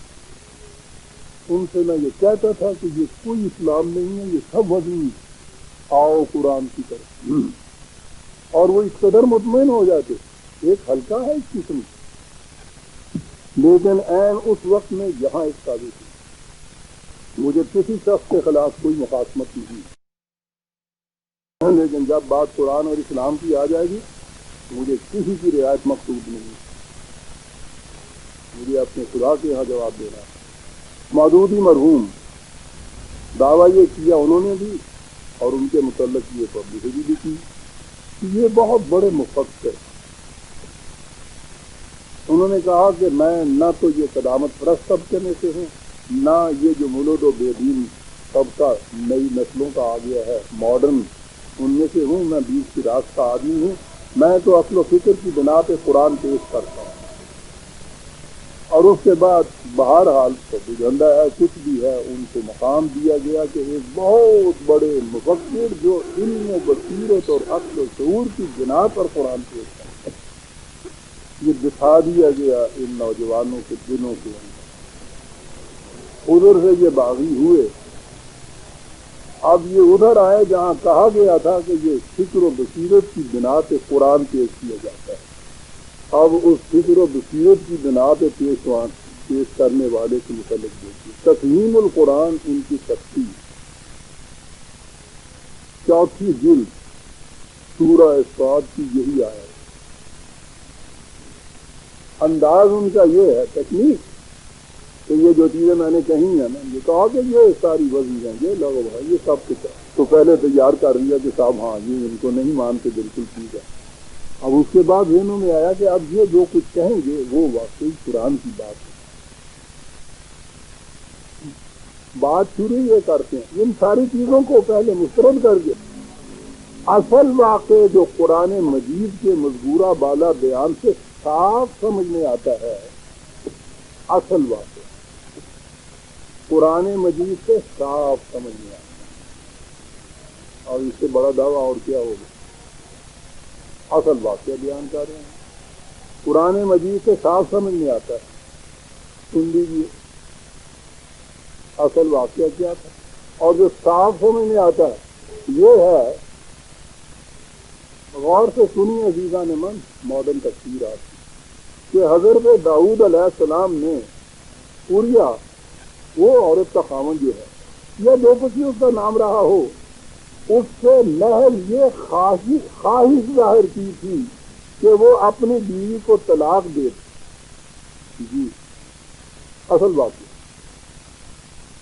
ان سے میں یہ کہتا تھا کہ یہ کوئی اسلام نہیں ہے، یہ سب وزنی، آؤ قرآن کی طرف. اور وہ اس قدر مطمئن ہو جاتے، ایک ہلکا ہے اس قسم. لیکن عین اس وقت میں یہاں ایک سازش تھی، مجھے کسی شخص کے خلاف کوئی مخاصمت نہیں، لیکن جب بات قرآن اور اسلام کی آ جائے گی مجھے کسی کی رعایت مقصود نہیں، مجھے اپنے خدا کے یہاں جواب دینا ہے. مودودی مرحوم دعویٰ یہ کیا انہوں نے بھی، اور ان کے متعلق یہ پبلسٹی بھی کی کہ یہ بہت بڑے مفکر. انہوں نے کہا کہ میں نہ تو یہ قدامت پرست طبقے میں سے ہوں، نہ یہ جو مولود و بے دین طبقہ نئی نسلوں کا آ گیا ہے ماڈرن، ان میں سے ہوں. میں بیچ کی راست کا آدمی ہوں. میں تو عقل و فکر کی بنا پہ قرآن پیش کرتا ہوں، اور اس کے بعد بہرحال تو بجھنڈا ہے کچھ بھی ہے، ان کو مقام دیا گیا کہ ایک بہت بڑے مفکر جو علم و بصیرت اور عقل و شعور کی بنا پر قرآن پیش کرتا ہے، یہ بٹھا دیا گیا ان نوجوانوں کے دلوں کے اندر. ادھر سے یہ باغی ہوئے، اب یہ ادھر آئے جہاں کہا گیا تھا کہ یہ فکر و بصیرت کی بنا پہ قرآن پیش کیا جاتا ہے. اب اس فکر و بصیرت کی بنا پہ پیش کرنے والے کے متعلق دیکھیے تفہیم القرآن، ان کی تفسیر 4 جلد سورہ صاد کی یہی آیا ہے. انداز ان کا یہ ہے تکنیک کہ یہ جو چیزیں میں نے کہی ہیں نا، یہ کہا کہ یہ ساری وزیر ہیں، یہ لوگ بھائی یہ سب کچھ ہے، تو پہلے تیار کر لیا کہ صاحب ہاں یہ ان کو نہیں مانتے، بالکل ٹھیک ہے. اب اس کے بعد ذہنوں میں آیا کہ اب یہ جو کچھ کہیں گے وہ واقعی قرآن کی بات ہے. بات شروع یہ کرتے ہیں ان ساری چیزوں کو پہلے مسترد کر کے اصل واقع جو قرآن مجید کے مذکورہ بالا بیان سے صاف سمجھ میں آتا ہے، اصل واقع قرآن مجید سے صاف سمجھ میں آتا ہے، اور اس سے بڑا دعویٰ اور کیا ہوگا. اصل واقعہ بیان کر رہے ہیں، قرآن مجید سے صاف سمجھ میں آتا ہے. سن لیجیے اصل واقعہ کیا تھا، اور جو صاف سمجھ میں آتا ہے یہ ہے، غور سے سنیے عزیزان من ماڈرن تفسیر آپ کہ حضرت داؤد علیہ السلام نے اوریا، وہ عورت کا خاوند جو ہے یا جو کچھ اس کا نام رہا ہو، اس سے محض یہ خواہش ظاہر کی تھی کہ وہ اپنی بیوی کو طلاق دے. جی اصل بات ہے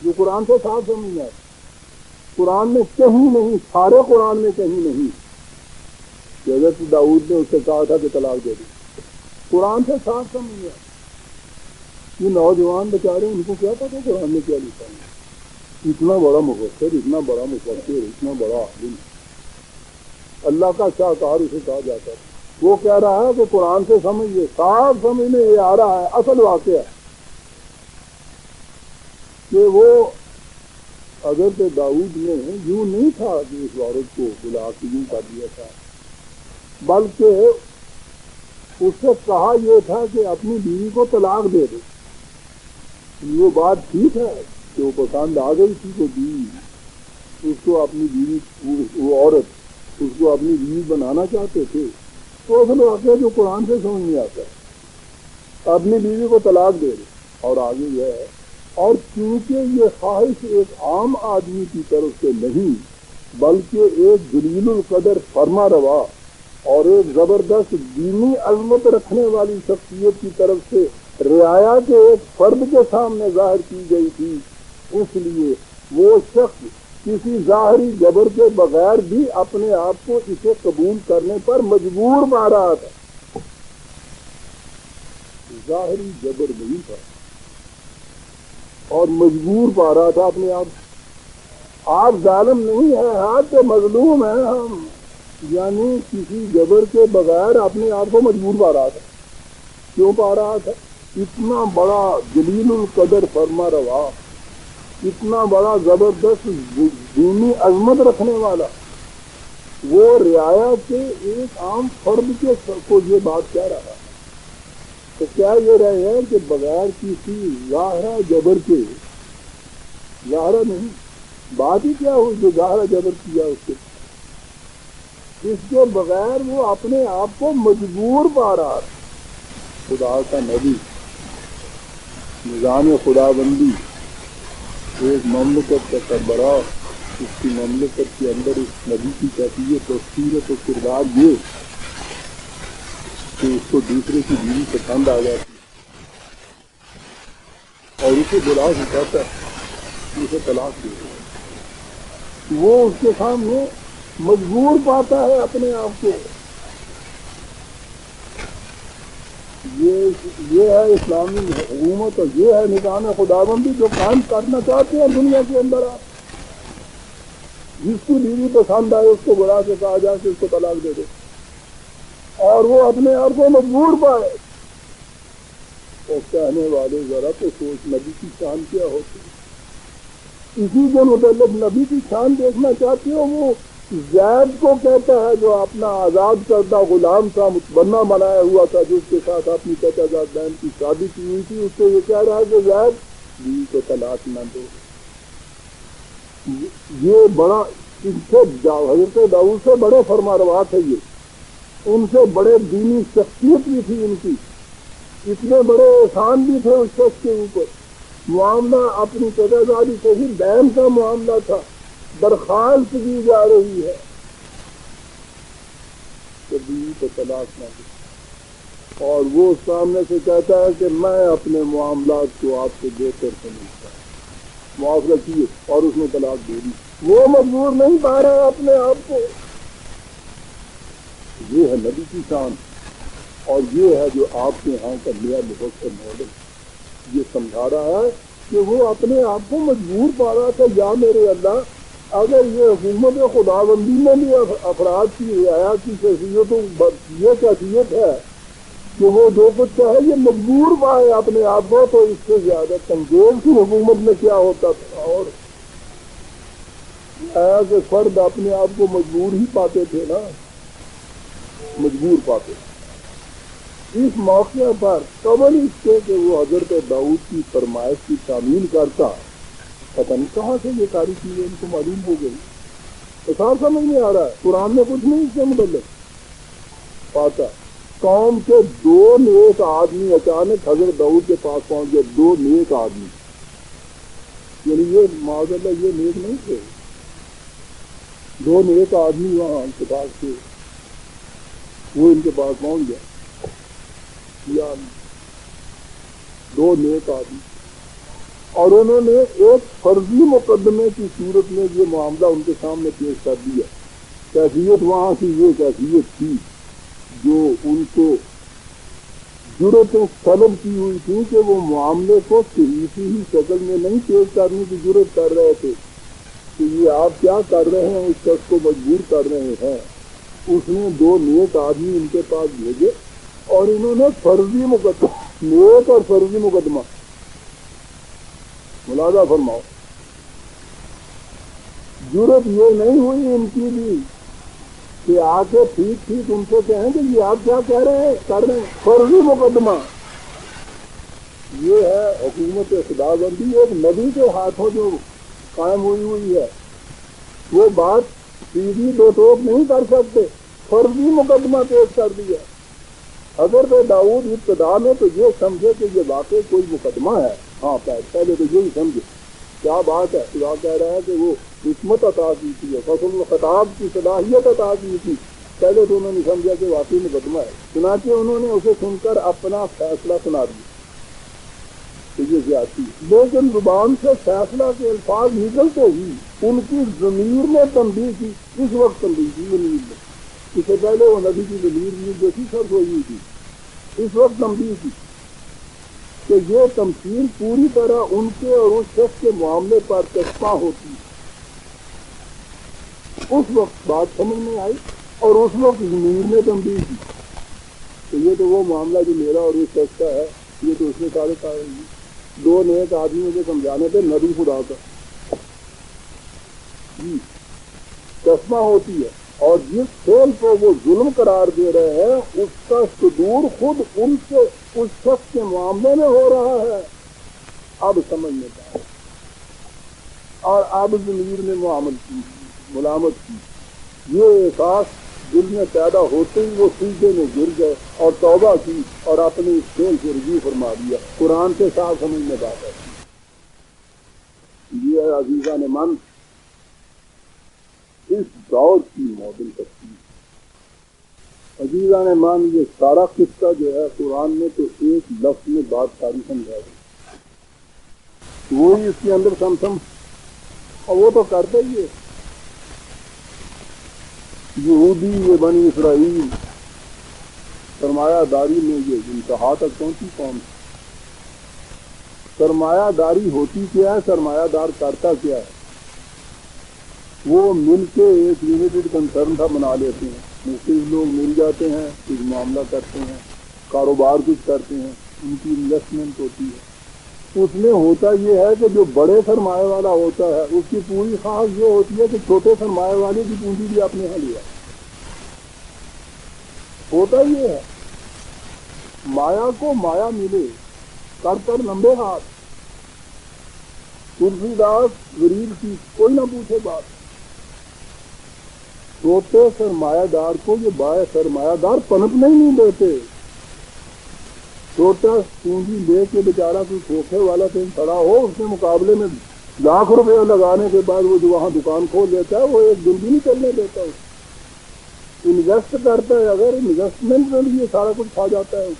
جو قرآن سے صاف سمجھ ہے، قرآن میں کہیں نہیں، سارے قرآن میں کہیں نہیں کہ حضرت داؤد نے اس سے کہا تھا کہ طلاق دے دی. قرآن سے صاف سمجھ ہے. یہ نوجوان بیچارے ان کو کیا پتا قرآن میں کیا لکھا ہے. اتنا بڑا مفسر، اتنا بڑا مفسر، اتنا بڑا عالم، اللہ کا شاہکار اسے کہا جاتا ہے، وہ کہہ رہا ہے کہ قرآن سے سمجھیے، صاف سمجھ میں یہ آ رہا ہے اصل واقعہ کہ وہ حضرت داؤد نے یوں نہیں تھا کہ اس عورت کو بلا کے یوں کر دیا تھا، بلکہ اس سے کہا یہ تھا کہ اپنی بیوی کو طلاق دے دے. وہ بات ٹھیک ہے کہ وہ پسند آ گئی تھی تو بیوی اس کو اپنی بیوی، وہ عورت اس کو اپنی بیوی بنانا چاہتے تھے، تو اصل واقعہ جو قرآن سے سمجھ نہیں آتا ہے اپنی بیوی کو طلاق دے دے. اور آگے یہ ہے، اور چونکہ یہ خواہش ایک عام آدمی کی طرف سے نہیں بلکہ ایک جلیل القدر فرما روا اور ایک زبردست دینی عظمت رکھنے والی شخصیت کی طرف سے رعایا کے ایک فرد کے سامنے ظاہر کی گئی تھی، اس لیے وہ شخص کسی ظاہری جبر کے بغیر بھی اپنے آپ کو اسے قبول کرنے پر مجبور پا رہا تھا. ظاہری جبر نہیں تھا اور مجبور پا رہا تھا اپنے آپ. آپ ظالم نہیں ہیں، ہاتھ پہ مظلوم ہیں ہم، یعنی کسی جبر کے بغیر اپنے آپ کو مجبور پا رہا تھا. کیوں پا رہا تھا؟ اتنا بڑا جلیل القدر فرما روا، اتنا بڑا زبردست دینی عظمت رکھنے والا وہ رعایا کے ایک عام فرد کے کو یہ بات کہہ رہا ہے. تو کیا یہ رہے ہیں کہ بغیر کسی ظاہرہ جبر کے، ظاہرہ نہیں، بات ہی کیا ہوئی جو ظاہرہ جبر کیا اس کے بغیر وہ اپنے آپ کو مجبور پا رہا تھا. خدا کا نبی، نظام خدا بندی، ایک مملکت کا سربراہ، اس کی مملکت کے اندر اس نبی کی کیفیت اور سیرت و کردار یہ کہ اس کو دوسرے کی بیوی پسند آ جاتی اور اسے بلا سکھاتا ہے، اسے طلاق دے. وہ اس کے سامنے مجبور پاتا ہے اپنے آپ کو. یہ ہے اسلامی حکومت اور یہ ہے نظام خداوندی جو قائم کرنا چاہتے ہیں دنیا کے اندر. آپ جس کی بیوی پسند آئے اس کو بلا کے کہا جائے کہ اس کو طلاق دے دے اور وہ اپنے آپ کو مجبور پائے. اور کہنے والے ذرا تو سوچ نبی کی شان کیا ہوتی ہے. اسی کے متعلق نبی کی شان دیکھنا چاہتے ہو، وہ زید کو کہتا ہے جو اپنا آزاد کردہ غلام تھا، متبنہ بنایا ہوا تھا، جس کے ساتھ اپنی چچا زاد بہن کی شادی کی ہوئی تھی، اس کو یہ کہہ رہا ہے کہ زید بیوی کو طلاق نہ دو. یہ بڑا ان سے حضرت داؤد سے بڑے فرما روا تھے، یہ ان سے بڑے دینی شخصیت بھی تھی ان کی، اتنے بڑے احسان بھی تھے اس شخص کے اوپر. معاملہ اپنی چچازادی سے ہی بہن کا معاملہ تھا، درخواست کی جا رہی ہے کہ بیوی کو طلاق نہ دے، اور وہ سامنے سے کہتا ہے کہ میں اپنے معاملات کو آپ سے بہتر سمجھتا ہوں، معافرہ کیے اور اس نے طلاق دے دی. وہ مجبور نہیں پا رہا اپنے آپ کو. یہ ہے نبی کی شان، اور یہ ہے جو آپ کے یہاں کا نیا بہت ماڈل یہ سمجھا رہا ہے کہ وہ اپنے آپ کو مجبور پا رہا تھا. یا میرے اللہ، اگر یہ حکومت خداوندی میں بھی افراد کی رعایا کی کیفیت یہ کیفیت ہے کہ وہ جو کچھ ہے یہ مجبور پائے اپنے آپ کو، تو اس سے زیادہ کمزور کی حکومت میں کیا ہوتا تھا. اور ایسے فرد اپنے آپ کو مجبور ہی پاتے تھے نا، مجبور پاتے. اس موقع پر قبل اس کے کہ وہ حضرت داؤد کی فرمائش کی تعمیل کرتا، پتہ نہیں کہاں سے یہ ساری چیزیں ان کو معلوم ہو گئی. تو صاف سمجھ نہیں آ رہا ہے، قرآن میں کچھ نہیں اس سے متعلق پاتا. قوم کے دو نیک آدمی اچانک حضرت داؤد کے پاس پہنچ گئے. دو نیک آدمی، یعنی یہ معاذ اللہ یہ نیک نہیں تھے. دو نیک آدمی وہاں ان کے پاس تھے، وہ ان کے پاس پہنچ گئے. یا دو نیک آدمی، اور انہوں نے ایک فرضی مقدمے کی صورت میں یہ معاملہ ان کے سامنے پیش کر دیا. کیفیت وہاں کی یہ کیفیت تھی جو ان کو جرأت طلب کی ہوئی تھی کہ وہ معاملے کو صحیح ہی شکل میں نہیں پیش کرنے کی جرأت کر رہے تھے کہ یہ آپ کیا کر رہے ہیں، اس شخص کو مجبور کر رہے ہیں. اس نے دو نیک آدمی ان کے پاس بھیجے اور انہوں نے فرضی مقدمہ، نیک اور فرضی مقدمہ ملاحظہ فرماؤ. جرأت یہ نہیں ہوئی ان کی بھی کہ آ کے ٹھیک ٹھیک ان سے کہیں کہ یہ آپ کیا کہہ رہے ہیں کر رہے ہیں. فرضی مقدمہ یہ ہے حکومت خداوندی، ایک نبی کے ہاتھوں جو قائم ہوئی ہے. وہ بات سیدھی دو ٹوک نہیں کر سکتے، فرضی مقدمہ پیش کر دیا. حضرت داؤد ابتدا میں تو یہ سمجھے کہ یہ واقعی کوئی مقدمہ ہے. ہاں پہلے تو یہی سمجھے کیا بات ہے. خدا کہہ رہا ہے کہ وہ حکمت عطا کی تھی, فصل و خطاب کی صلاحیت عطا کی تھی. پہلے تو انہوں نے سمجھا کہ واقعی مقدمہ ہے, چنانچہ انہوں نے اسے سن کر اپنا فیصلہ سنا دیا کہ یہ زیادتی. لیکن زبان سے فیصلہ کے الفاظ نکلتے ہی ان کی ضمیر نے تنبیہ کی. اس وقت تنبیہ کی ضمیر نے, اس سے پہلے وہ نبی کی ضمیر جو تھی سب ہوئی تھی, اس وقت تنبیہ کی کہ یہ تمثیل پوری طرح ان کے اور اس شخص کے معاملے پر چسپاں ہوتی ہے. اس وقت بات سمجھ میں آئی اور اس وقت ضمیر نے تنبیہ کی کہ یہ تو وہ معاملہ جو میرا اور اس شخص کا ہے, یہ تو اس میں سارے دو نیک آدمی مجھے سمجھانے تھے نبی خدا کا چشمہ ہوتی ہے. اور جس فعل کو وہ ظلم قرار دے رہے ہیں اس کا صدور خود ان سے اس شخص کے معاملے میں ہو رہا ہے. اب سمجھ میں آیا اور اب ضمیر نے ملامت کی. یہ احساس دل میں پیدا ہوتے ہی وہ سیدھے میں گر گئے اور توبہ کی اور اپنے اس فعل سے رجوع فرما دیا. قرآن سے صاف سمجھ میں بات ہے. یہ ہے عزیزان من اس دور کی ماڈل تفصیل. عزیزان من یہ سارا قصہ جو ہے قرآن میں تو ایک لفظ میں بات ساری سمجھا دی. وہی اس کے اندر سم اور وہ تو کرتے ہی ہے. یہودی یہ بنی اسرائیل سرمایہ داری میں یہ انتہا تک پہنچی قوم. سرمایہ داری ہوتی کیا ہے, سرمایہ دار کرتا کیا ہے, وہ مل کے ایک لمیٹڈ کنسرن تھا بنا لیتے ہیں. مختلف لوگ مل جاتے ہیں, کچھ معاملہ کرتے ہیں, کاروبار کچھ کرتے ہیں, ان کی انویسٹمنٹ ہوتی ہے. اس میں ہوتا یہ ہے کہ جو بڑے سرمایہ والا ہوتا ہے اس کی پوری خواہش یہ ہوتی ہے کہ چھوٹے سرمایہ والے کی پونجی بھی اپنے یہاں لیا. ہوتا یہ ہے مایا کو مایا ملے کر لمبے ہاتھ, تلسی داس غریب کی کوئی نہ پوچھے بات. چھوٹے سرمایہ دار کو یہ بڑے سرمایہ دار پنپنے ہی نہیں دیتے. چھوٹا پونجی لے کے بیچارہ کوئی کھوکھے والا کہیں کھڑا ہو, اس کے مقابلے میں ₹1,00,000 لگانے کے بعد وہ جو وہاں دکان کھول لیتا ہے وہ ایک دن بھی نہیں چلنے دیتا. انویسٹ کرتا ہے, اگر انویسٹمنٹ کے لیے سارا کچھ کھا جاتا ہے.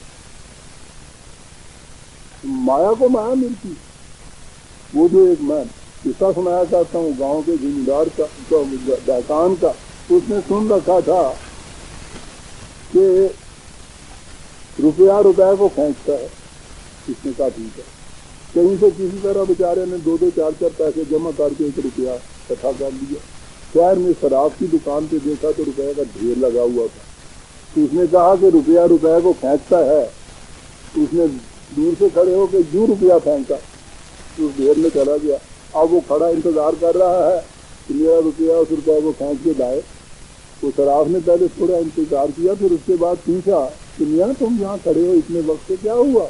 مایا کو مایا ملتی. وہ جو ایک میں قصہ سنایا چاہتا ہوں گاؤں کے زمیندار کا دہقان کا, اس نے سن رکھا تھا کہ روپیہ کو کھینچتا ہے. اس نے کہا ٹھیک ہے, کہیں سے کسی طرح بیچارے نے 2-2 4-4 پیسے جمع کر کے 1 روپیہ اکٹھا کر لیا. شہر میں شراب کی دکان پہ دیکھا تو روپے کا ڈھیر لگا ہوا تھا. اس نے کہا کہ روپیہ کو کھینچتا ہے. اس نے دور سے کھڑے ہو کے یوں روپیہ پھینکا, اس ڈھیر میں چلا گیا. اب وہ کھڑا انتظار کر رہا ہے کہ میرا روپیہ اس روپے کو کھینچ کے لائے. وہ شراب نے پہلے تھوڑا انتظار کیا, پھر اس کے بعد پوچھا کہ میاں تم یہاں کھڑے ہو اتنے وقت سے, کیا ہوا؟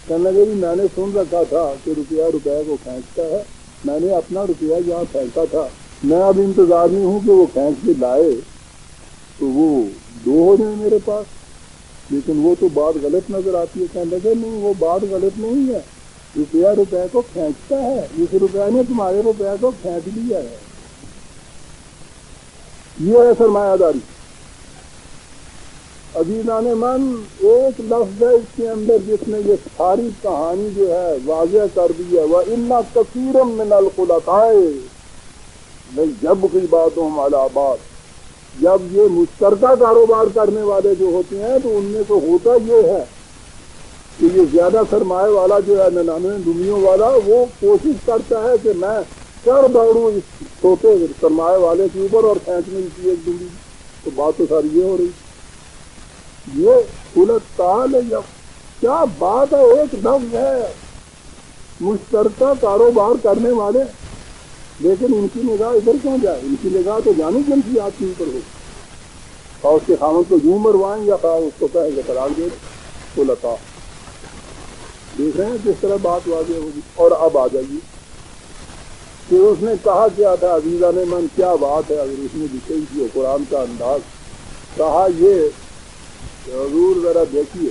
کہنے لگے میں نے سن رکھا تھا کہ روپیہ کو کھینچتا ہے, میں نے اپنا روپیہ یہاں پھینکا تھا, میں اب انتظار میں ہوں کہ وہ کھینچ کے لائے تو وہ 2 ہو جائیں میرے پاس. لیکن وہ تو بات غلط نظر آتی ہے. کہنے لگے نہیں, وہ بات غلط نہیں ہے, روپیہ کو کھینچتا ہے, اس روپیہ نے تمہارے روپیہ کو کھینچ لیا ہے. یہ ہے سرمایہ داری. عزیزان من ایک لفظ ہے اس کے اندر جس نے یہ ساری کہانی جو ہے واضح کر دی ہے. وَإِنَّ كَثِيرًا مِنَ الْخُلَطَاءِ لَيَبْغِي بَعْضُهُمْ عَلَىٰ بَعْضٍ. جب یہ مشترکہ کاروبار کرنے والے جو ہوتے ہیں تو ان میں تو ہوتا یہ ہے کہ یہ زیادہ سرمایہ والا جو ہے 99 دنیوں والا, وہ کوشش کرتا ہے کہ میں کر دوڑوں اس چھوٹے سرمایہ والے کے اوپر اور کھینچنے کی ایک دنیا. تو بات تو ساری یہ ہو رہی. یہ خلطال کیا بات ہے, ایک لفظ ہے مشترکہ کاروبار کرنے والے. لیکن ان کی نگاہ ادھر کیوں جائے؟ ان کی نگاہ تو جانی جنسیات کے اوپر ہو. اور اس کے خامد کو یوں مروائیں یا اس کو کہیں گے طلاق دے. خلطاء دیکھ رہے ہیں کس طرح بات واضح ہوگی. اور اب آ جائیے کہ اس نے کہا کیا تھا. عزیزان من کیا بات ہے, اگر اس نے بھی صحیح کی قرآن کا انداز. کہا یہ حضور ذرا دیکھیے،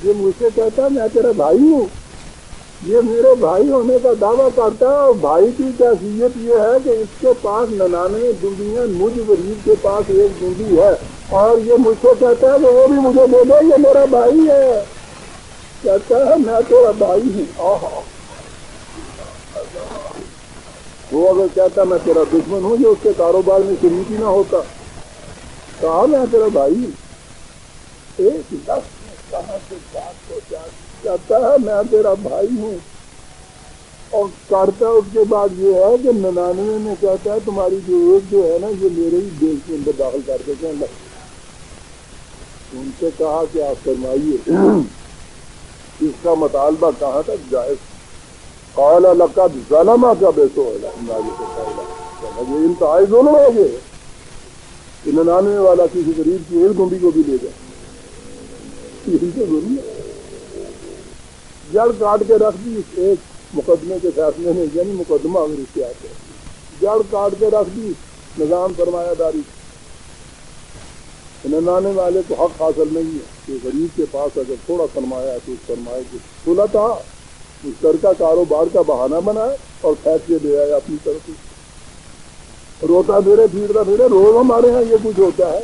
یہ مجھ سے کہتا ہے میں تیرا بھائی ہوں، یہ میرے بھائی ہونے کا دعویٰ کرتا ہے، اور بھائی کی کیفیت یہ ہے کہ اس کے پاس 99 ڈنڈیاں، مجھ غریب کے پاس ایک ڈنڈی ہے، اور یہ مجھ سے کہتا ہے کہ وہ بھی مجھے دے دے، یہ میرا بھائی ہے، کہتا ہے میں تیرا بھائی ہوں۔ وہ اگر کہتا میں تیرا دشمن ہوں، جو اس کے کاروبار میں شریک ہی نہ ہوتا، کہا میں تیرا بھائی ہوں، ایک لفظ میں کہاں سے بات کو کہتا ہے میں تیرا بھائی ہوں، اور کرتا اس کے بعد یہ ہے کہ 99 میں کہتا ہے تمہاری جو ایک جو ہے نا یہ میرے ہی دیش کے اندر داخل کر دیتے ہیں۔ ان سے کہا کہ آپ فرمائیے اس کا مطالبہ کہاں تک جائز؟ قال لقد ظلمك بسؤال، یہ انتہائی ظلم ہو گئے، 99 والا کسی غریب کی ایک ڈنڈی کو بھی لے جائے، ان سے ظلم ہے۔ جڑ کاٹ کے رکھ دی ایک مقدمے کے فیصلے میں، یعنی مقدمہ اگر اس سے آتے جڑ کاٹ کے رکھ دی نظام سرمایہ داری، 99 والے کو حق حاصل نہیں ہے کہ غریب کے پاس اگر تھوڑا سرمایہ ہے تو اس سرمایہ کو کھلا تھا اس گھر کا کاروبار کا بہانہ بنائے اور فیصلے دے آئے اپنی طرف سے، روتا پھرے پھرتا پھرے، روز ہمارے یہاں یہ کچھ ہوتا ہے،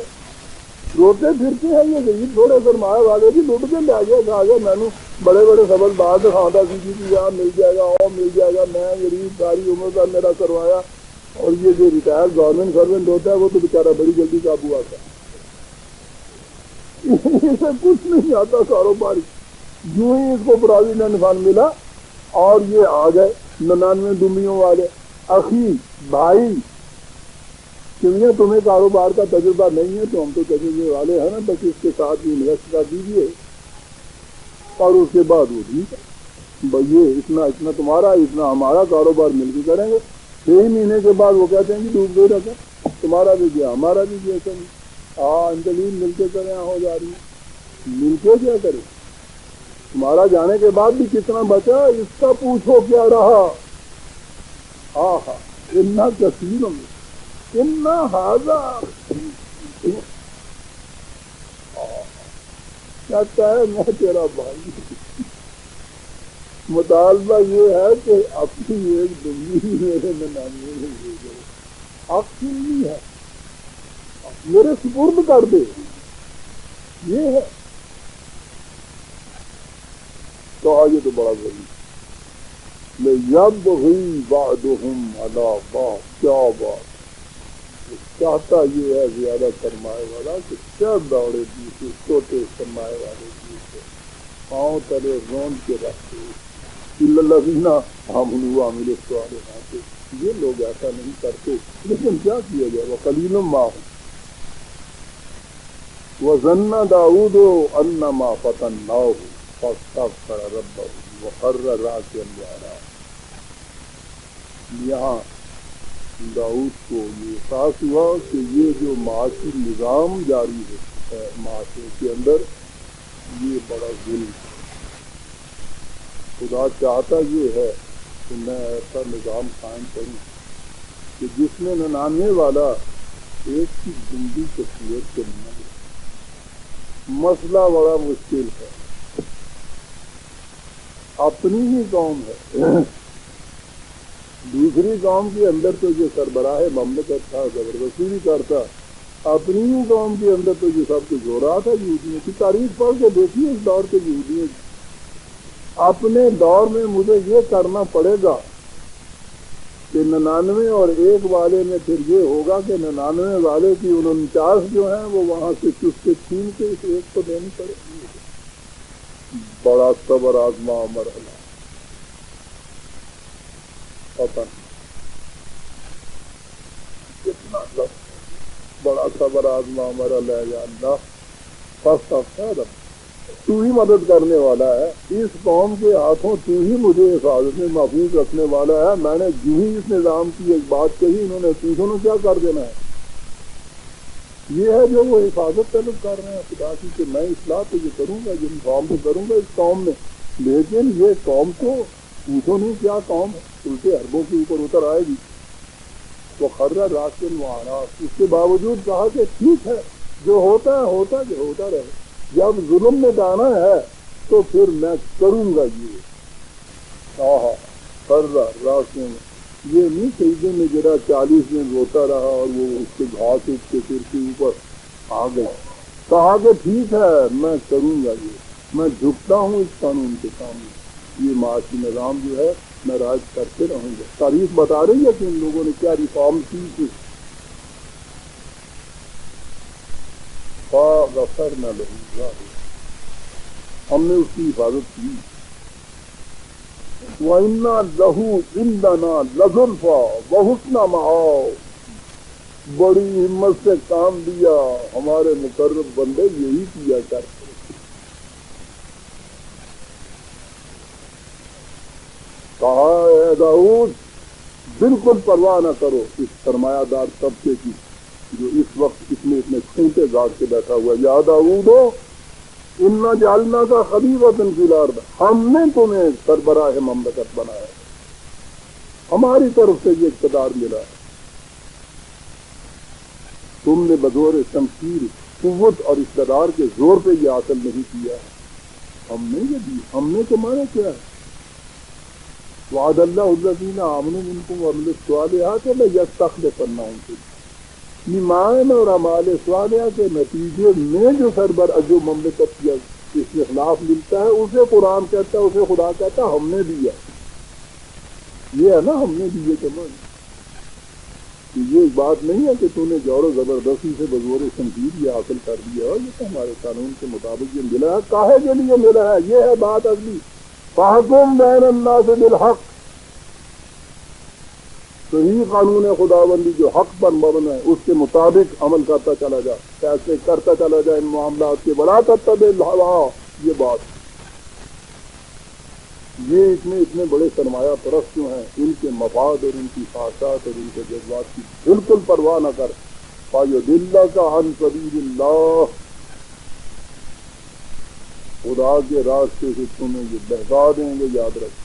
روتے پھرتے ہیں یہ غریب تھوڑے سرمایہ والے بھی لٹ کے لے گئے، کہا گیا میں نے بڑے بڑے سبق باہر دکھاتا کسی کی یہاں مل جائے گا اور مل جائے گا، میں غریب ساری عمر کا میرا کروایا، اور یہ جو ریٹائر گورنمنٹ سروینٹ ہوتا ہے وہ تو بیچارہ بڑی جلدی قابو آتا ہے، اسے کچھ نہیں آتا کاروباری، یوں ہی اس کو پراویڈنٹ فنڈ ملا اور یہ آ گئے 99 ڈنڈیوں والے۔ اخی بھائی کیونکہ تمہیں کاروبار کا تجربہ نہیں ہے تو ہم تو تجربے والے ہیں نا، بس اس کے ساتھ انویسٹ کر دیجیے اور اس کے بعد وہ ٹھیک ہے بھائی، یہ اتنا تمہارا اتنا ہمارا کاروبار مل کے کریں گے۔ 6 مہینے کے بعد وہ کہتے ہیں کہ ڈوب گئی رقم، تمہارا بھی گیا ہمارا بھی گیا، انتلیم مل کے کریں ہو جا رہی ہے، مل کے کیا کرے، تمہارا جانے کے بعد بھی کتنا بچا اس کا پوچھو کیا رہا۔ اتنا کثیر اتنا حاضہ کہتا ہے میں تیرا بھائی، مطالبہ یہ ہے کہ اپنی ایک ڈنگی میرے ننانوے میں لے جائے، آپ نہیں ہے میرے سپرد کر دے، یہ ہے تو آگے تو بڑا ضروری لَيَبْغِي بَعْضُهُمْ عَلَىٰ بَعْضٍ، کیا بات، چاہتا یہ ہے زیادہ سرمایہ والا کہ کیا دوڑے دوسرے چھوٹے سرمایہ والے دوسرے پاؤں تلے روند کے رکھتے، إِلَّا الَّذِينَ آمَنُوا وَعَمِلُوا الصَّالِحَاتِ، یہ لوگ ایسا نہیں کرتے، لیکن کیا کیا جائے، وَقَلِيلٌ مَّا هُمْ وَظَنَّ دَاوُودُ أَنَّمَا فَتَنَّاهُ فَاسْتَغْفَرَ رَبَّهُ وَخَرَّ رَاكِعًا وَأَنَابَ۔ یہاں داؤد کو یہ احساس ہوا کہ یہ جو معاشی نظام جاری ہے معاشرے کے اندر یہ بڑا ظلم ہے، خدا چاہتا یہ ہے کہ میں ایسا نظام قائم کروں کہ جس میں 99 والا ایک کی زندگی تصویر کے نہ لے۔ مسئلہ بڑا مشکل ہے، اپنی ہی قوم ہے، دوسری قوم کے اندر تو جو سربراہ مملکت تھا زبردستی بھی کرتا، اپنی ہی قوم کے اندر تو جو سب کچھ ہو رہا تھا یہودیوں کی تاریخ پڑھ کے دیکھیے اس دور کے یہودیوں کی۔ اپنے دور میں مجھے یہ کرنا پڑے گا کہ 99 اور ایک والے میں پھر یہ ہوگا کہ 99 والے کی 49 جو ہیں وہ وہاں سے چس کے چھین کے اس ایک کو دینی پڑے گی۔ بڑا صبر آزما مرحلہ، پتہ کتنا بڑا صبر آزما مرحلہ ہے، یا اللہ فاستغفر، تو ہی مدد کرنے والا ہے، اس قوم کے ہاتھوں تو ہی مجھے حفاظت میں محفوظ رکھنے والا ہے، میں نے جو ہی اس نظام کی ایک بات کہی انہوں نے تیسروں نے کیا کر دینا ہے، یہ ہے جو وہ حفاظت طلب کر رہے ہیں خدا کی کہ میں اصلاح تو یہ کروں گا، یہ نظام تو کروں گا اس قوم میں، لیکن یہ قوم تو پوچھو نہیں کیا قوم ہے، الٹے حربوں کے اوپر اتر آئے گی۔ وہ خرہ راسن و آراف، اس کے باوجود کہا کہ ٹھیک ہے جو ہوتا ہے ہوتا کہ ہوتا رہے، جب ظلم میں جانا ہے تو پھر میں کروں گا یہ۔ خرہ راسن، یہ نہیں سجدے میں گرا 40 دن روتا رہا اور وہ اس کے گھاس اٹھ کے سر کے اوپر آ گئے، کہا کہ ٹھیک ہے میں کروں گا یہ، میں جھکتا ہوں اس قانون کے سامنے، یہ معاشی نظام جو ہے میں راج کرتے رہوں گا۔ تاریخ بتا رہی ہے کہ ان لوگوں نے کیا ریفارم کی تھی۔ فَغَفَرْنَا لَهُ ذَلِكَ، ہم نے اس کی حفاظت کی۔ وَإِنَّا لَهُ عِندَنَا لَزُلْفَىٰ وَحُسْنَ مَآبٍ، بڑی ہمت سے کام لیا، ہمارے مقرب بندے یہی کیا کرتے۔ کہا اے داؤد بالکل پرواہ نہ کرو اس سرمایہ دار طبقے کی جو اس وقت اتنے چھوٹے گاڑ کے بیٹھا ہوا، یا داؤد انا جعلنا کا خلیفۃ فی الارض، ہم نے تمہیں سربراہ مملکت بنایا، ہماری طرف سے یہ اقتدار ملا ہے، تم نے بدور شمشیر قوت اور اقتدار کے زور پہ یہ حاصل نہیں کیا ہے، ہم نے یہ دی، ہم نے تمہارا کیا ہے۔ وعد اللہ الذین آمنوا منکم وعملوا الصالحات لیستخلفنہم فی الارض، ایمان اور اعمال صالحہ کے نتیجے میں جو جو مملکت کی استخلاف ملتا ہے اسے قرآن کہتا ہے، اسے خدا کہتا ہے ہم نے دیا، یہ ہے نا ہم نے دیے کے معنی، یہ بات نہیں ہے کہ تو نے جور و زبردستی سے بزور شمشیر یہ حاصل کر دیا، اور یہ تو ہمارے قانون کے مطابق یہ ملا ہے، کاہے کے لیے ملا ہے، یہ ہے بات اگلی۔ فَحْكُم بَيْنَ النَّاسِ بِالْحَقِّ، صحیح قانون خداوندی جو حق پر مبنی ہے اس کے مطابق عمل کرتا چلا جا، فیصلے کرتا چلا جائے ان معاملات کے، وَلَا تَتَّبِعِ الْهَوَىٰ، یہ بات، یہ اتنے بڑے سرمایہ پرست جو ہیں ان کے مفاد اور ان کی خواہشات اور ان کے جذبات کی بالکل پرواہ نہ کر، فَيُضِلَّكَ عَنْ سَبِيلِ اللَّهِ، خدا کے راستے سے تمہیں یہ بہکا دیں گے، یاد رکھ۔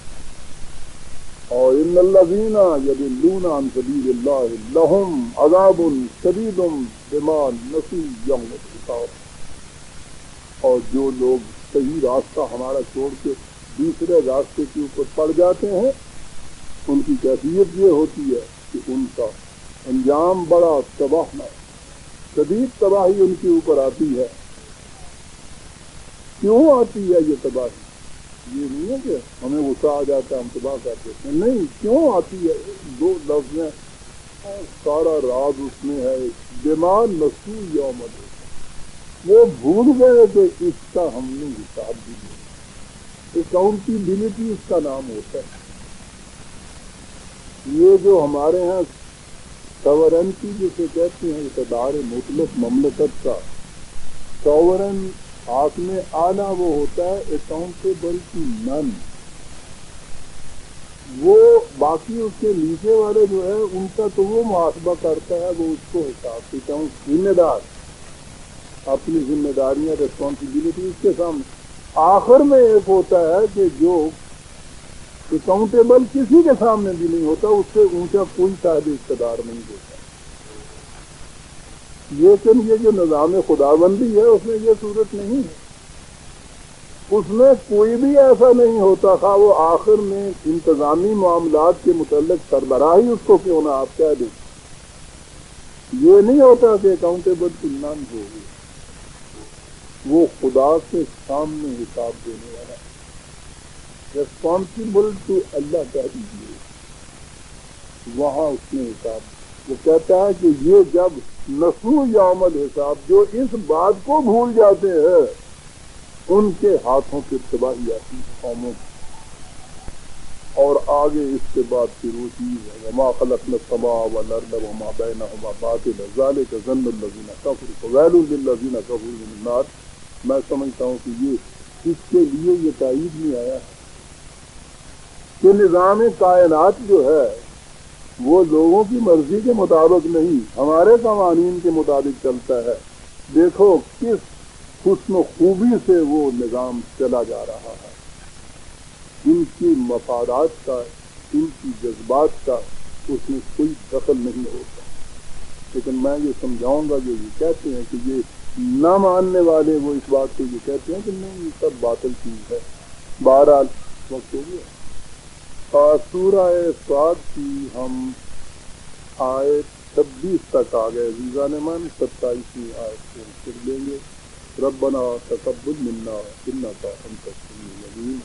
اور ان الذین یضلون عن سبیل اللہ لہم عذاب شدید بما نسوا یوم الحساب، اور جو لوگ صحیح راستہ ہمارا چھوڑ کے دوسرے راستے کے اوپر پڑ جاتے ہیں ان کی کیفیت یہ ہوتی ہے کہ ان کا انجام بڑا تباہناک، شدید تباہی ان کے اوپر آتی ہے۔ کیوں آتی ہے یہ تباہی؟ یہ نہیں ہے کہ ہمیں غصہ آ جاتا ہے ہم تباہ کر دیتے ہیں، نہیں، کیوں آتی ہے؟ دو لفظ میں سارا راز اس میں ہے، بما نسوا یوم الحساب، وہ بھول گئے کہ اس کا ہم نے حساب بھی لیا، اکاؤنٹیبلٹی اس کا نام ہوتا ہے۔ یہ جو ہمارے ہاں سورنٹی جسے کہتے ہیں اقتدار مطلق مملکت کا، سورن ہاتھ میں آنا وہ ہوتا ہے اکاؤنٹیبل کی نن، وہ باقی اس کے نیچے والے جو ہے ان کا تو وہ محاسبہ کرتا ہے، وہ اس کو حساب دیتا ہوں، ذمہ دار اپنی ذمہ داریاں ریسپانسبلٹی اس کے سامنے۔ آخر میں ایک ہوتا ہے کہ جو اکاؤنٹیبل کسی کے سامنے بھی نہیں ہوتا، اس سے اونچا کوئی صاحب اقتدار نہیں ہوتا، لیکن یہ جو نظام خداوندی ہے اس میں یہ صورت نہیں ہے، اس میں کوئی بھی ایسا نہیں ہوتا، خواہ وہ آخر میں انتظامی معاملات کے متعلق سربراہی اس کو کیوں نہ آپ کہہ دیں، یہ نہیں ہوتا کہ اکاؤنٹیبل کی نان ہوگی، وہ خدا کے سامنے حساب دینے والا، ریسپانسبل ٹو اللہ کہہ دیجیے، وہاں اس نے حساب، وہ کہتا ہے کہ یہ جب نسوا یوم الحساب، جو اس بات کو بھول جاتے ہیں ان کے ہاتھوں سے تباہی آتی قوموں کی۔ اور آگے اس کے بعد پھر وہ چیز ہے وما خلقنا السماء والارض وما بینہما باطلا ذلک ظن الذین کفروا فویل للذین کفروا من النار۔ میں سمجھتا ہوں کہ یہ اس کے لیے یہ تائید نہیں آیا کہ نظام کائنات جو ہے وہ لوگوں کی مرضی کے مطابق نہیں، ہمارے قوانین کے مطابق چلتا ہے۔ دیکھو کس حسن و خوبی سے وہ نظام چلا جا رہا ہے، ان کی مفادات کا، ان کی جذبات کا اس میں کوئی دخل نہیں ہوتا. لیکن میں یہ سمجھاؤں گا جو یہ کہتے ہیں کہ یہ نہ ماننے والے وہ اس بات کو یہ کہتے ہیں کہ نہیں یہ سب باطل چیز ہے. بہرحال وقت ہو گیا. سورہ صاد کی ہم آیت 26 تک آ گئے. ویزا نے من 27ویں آیت کو پھر لیں گے. ربنا تقبل منا انک انت السمیع العلیم.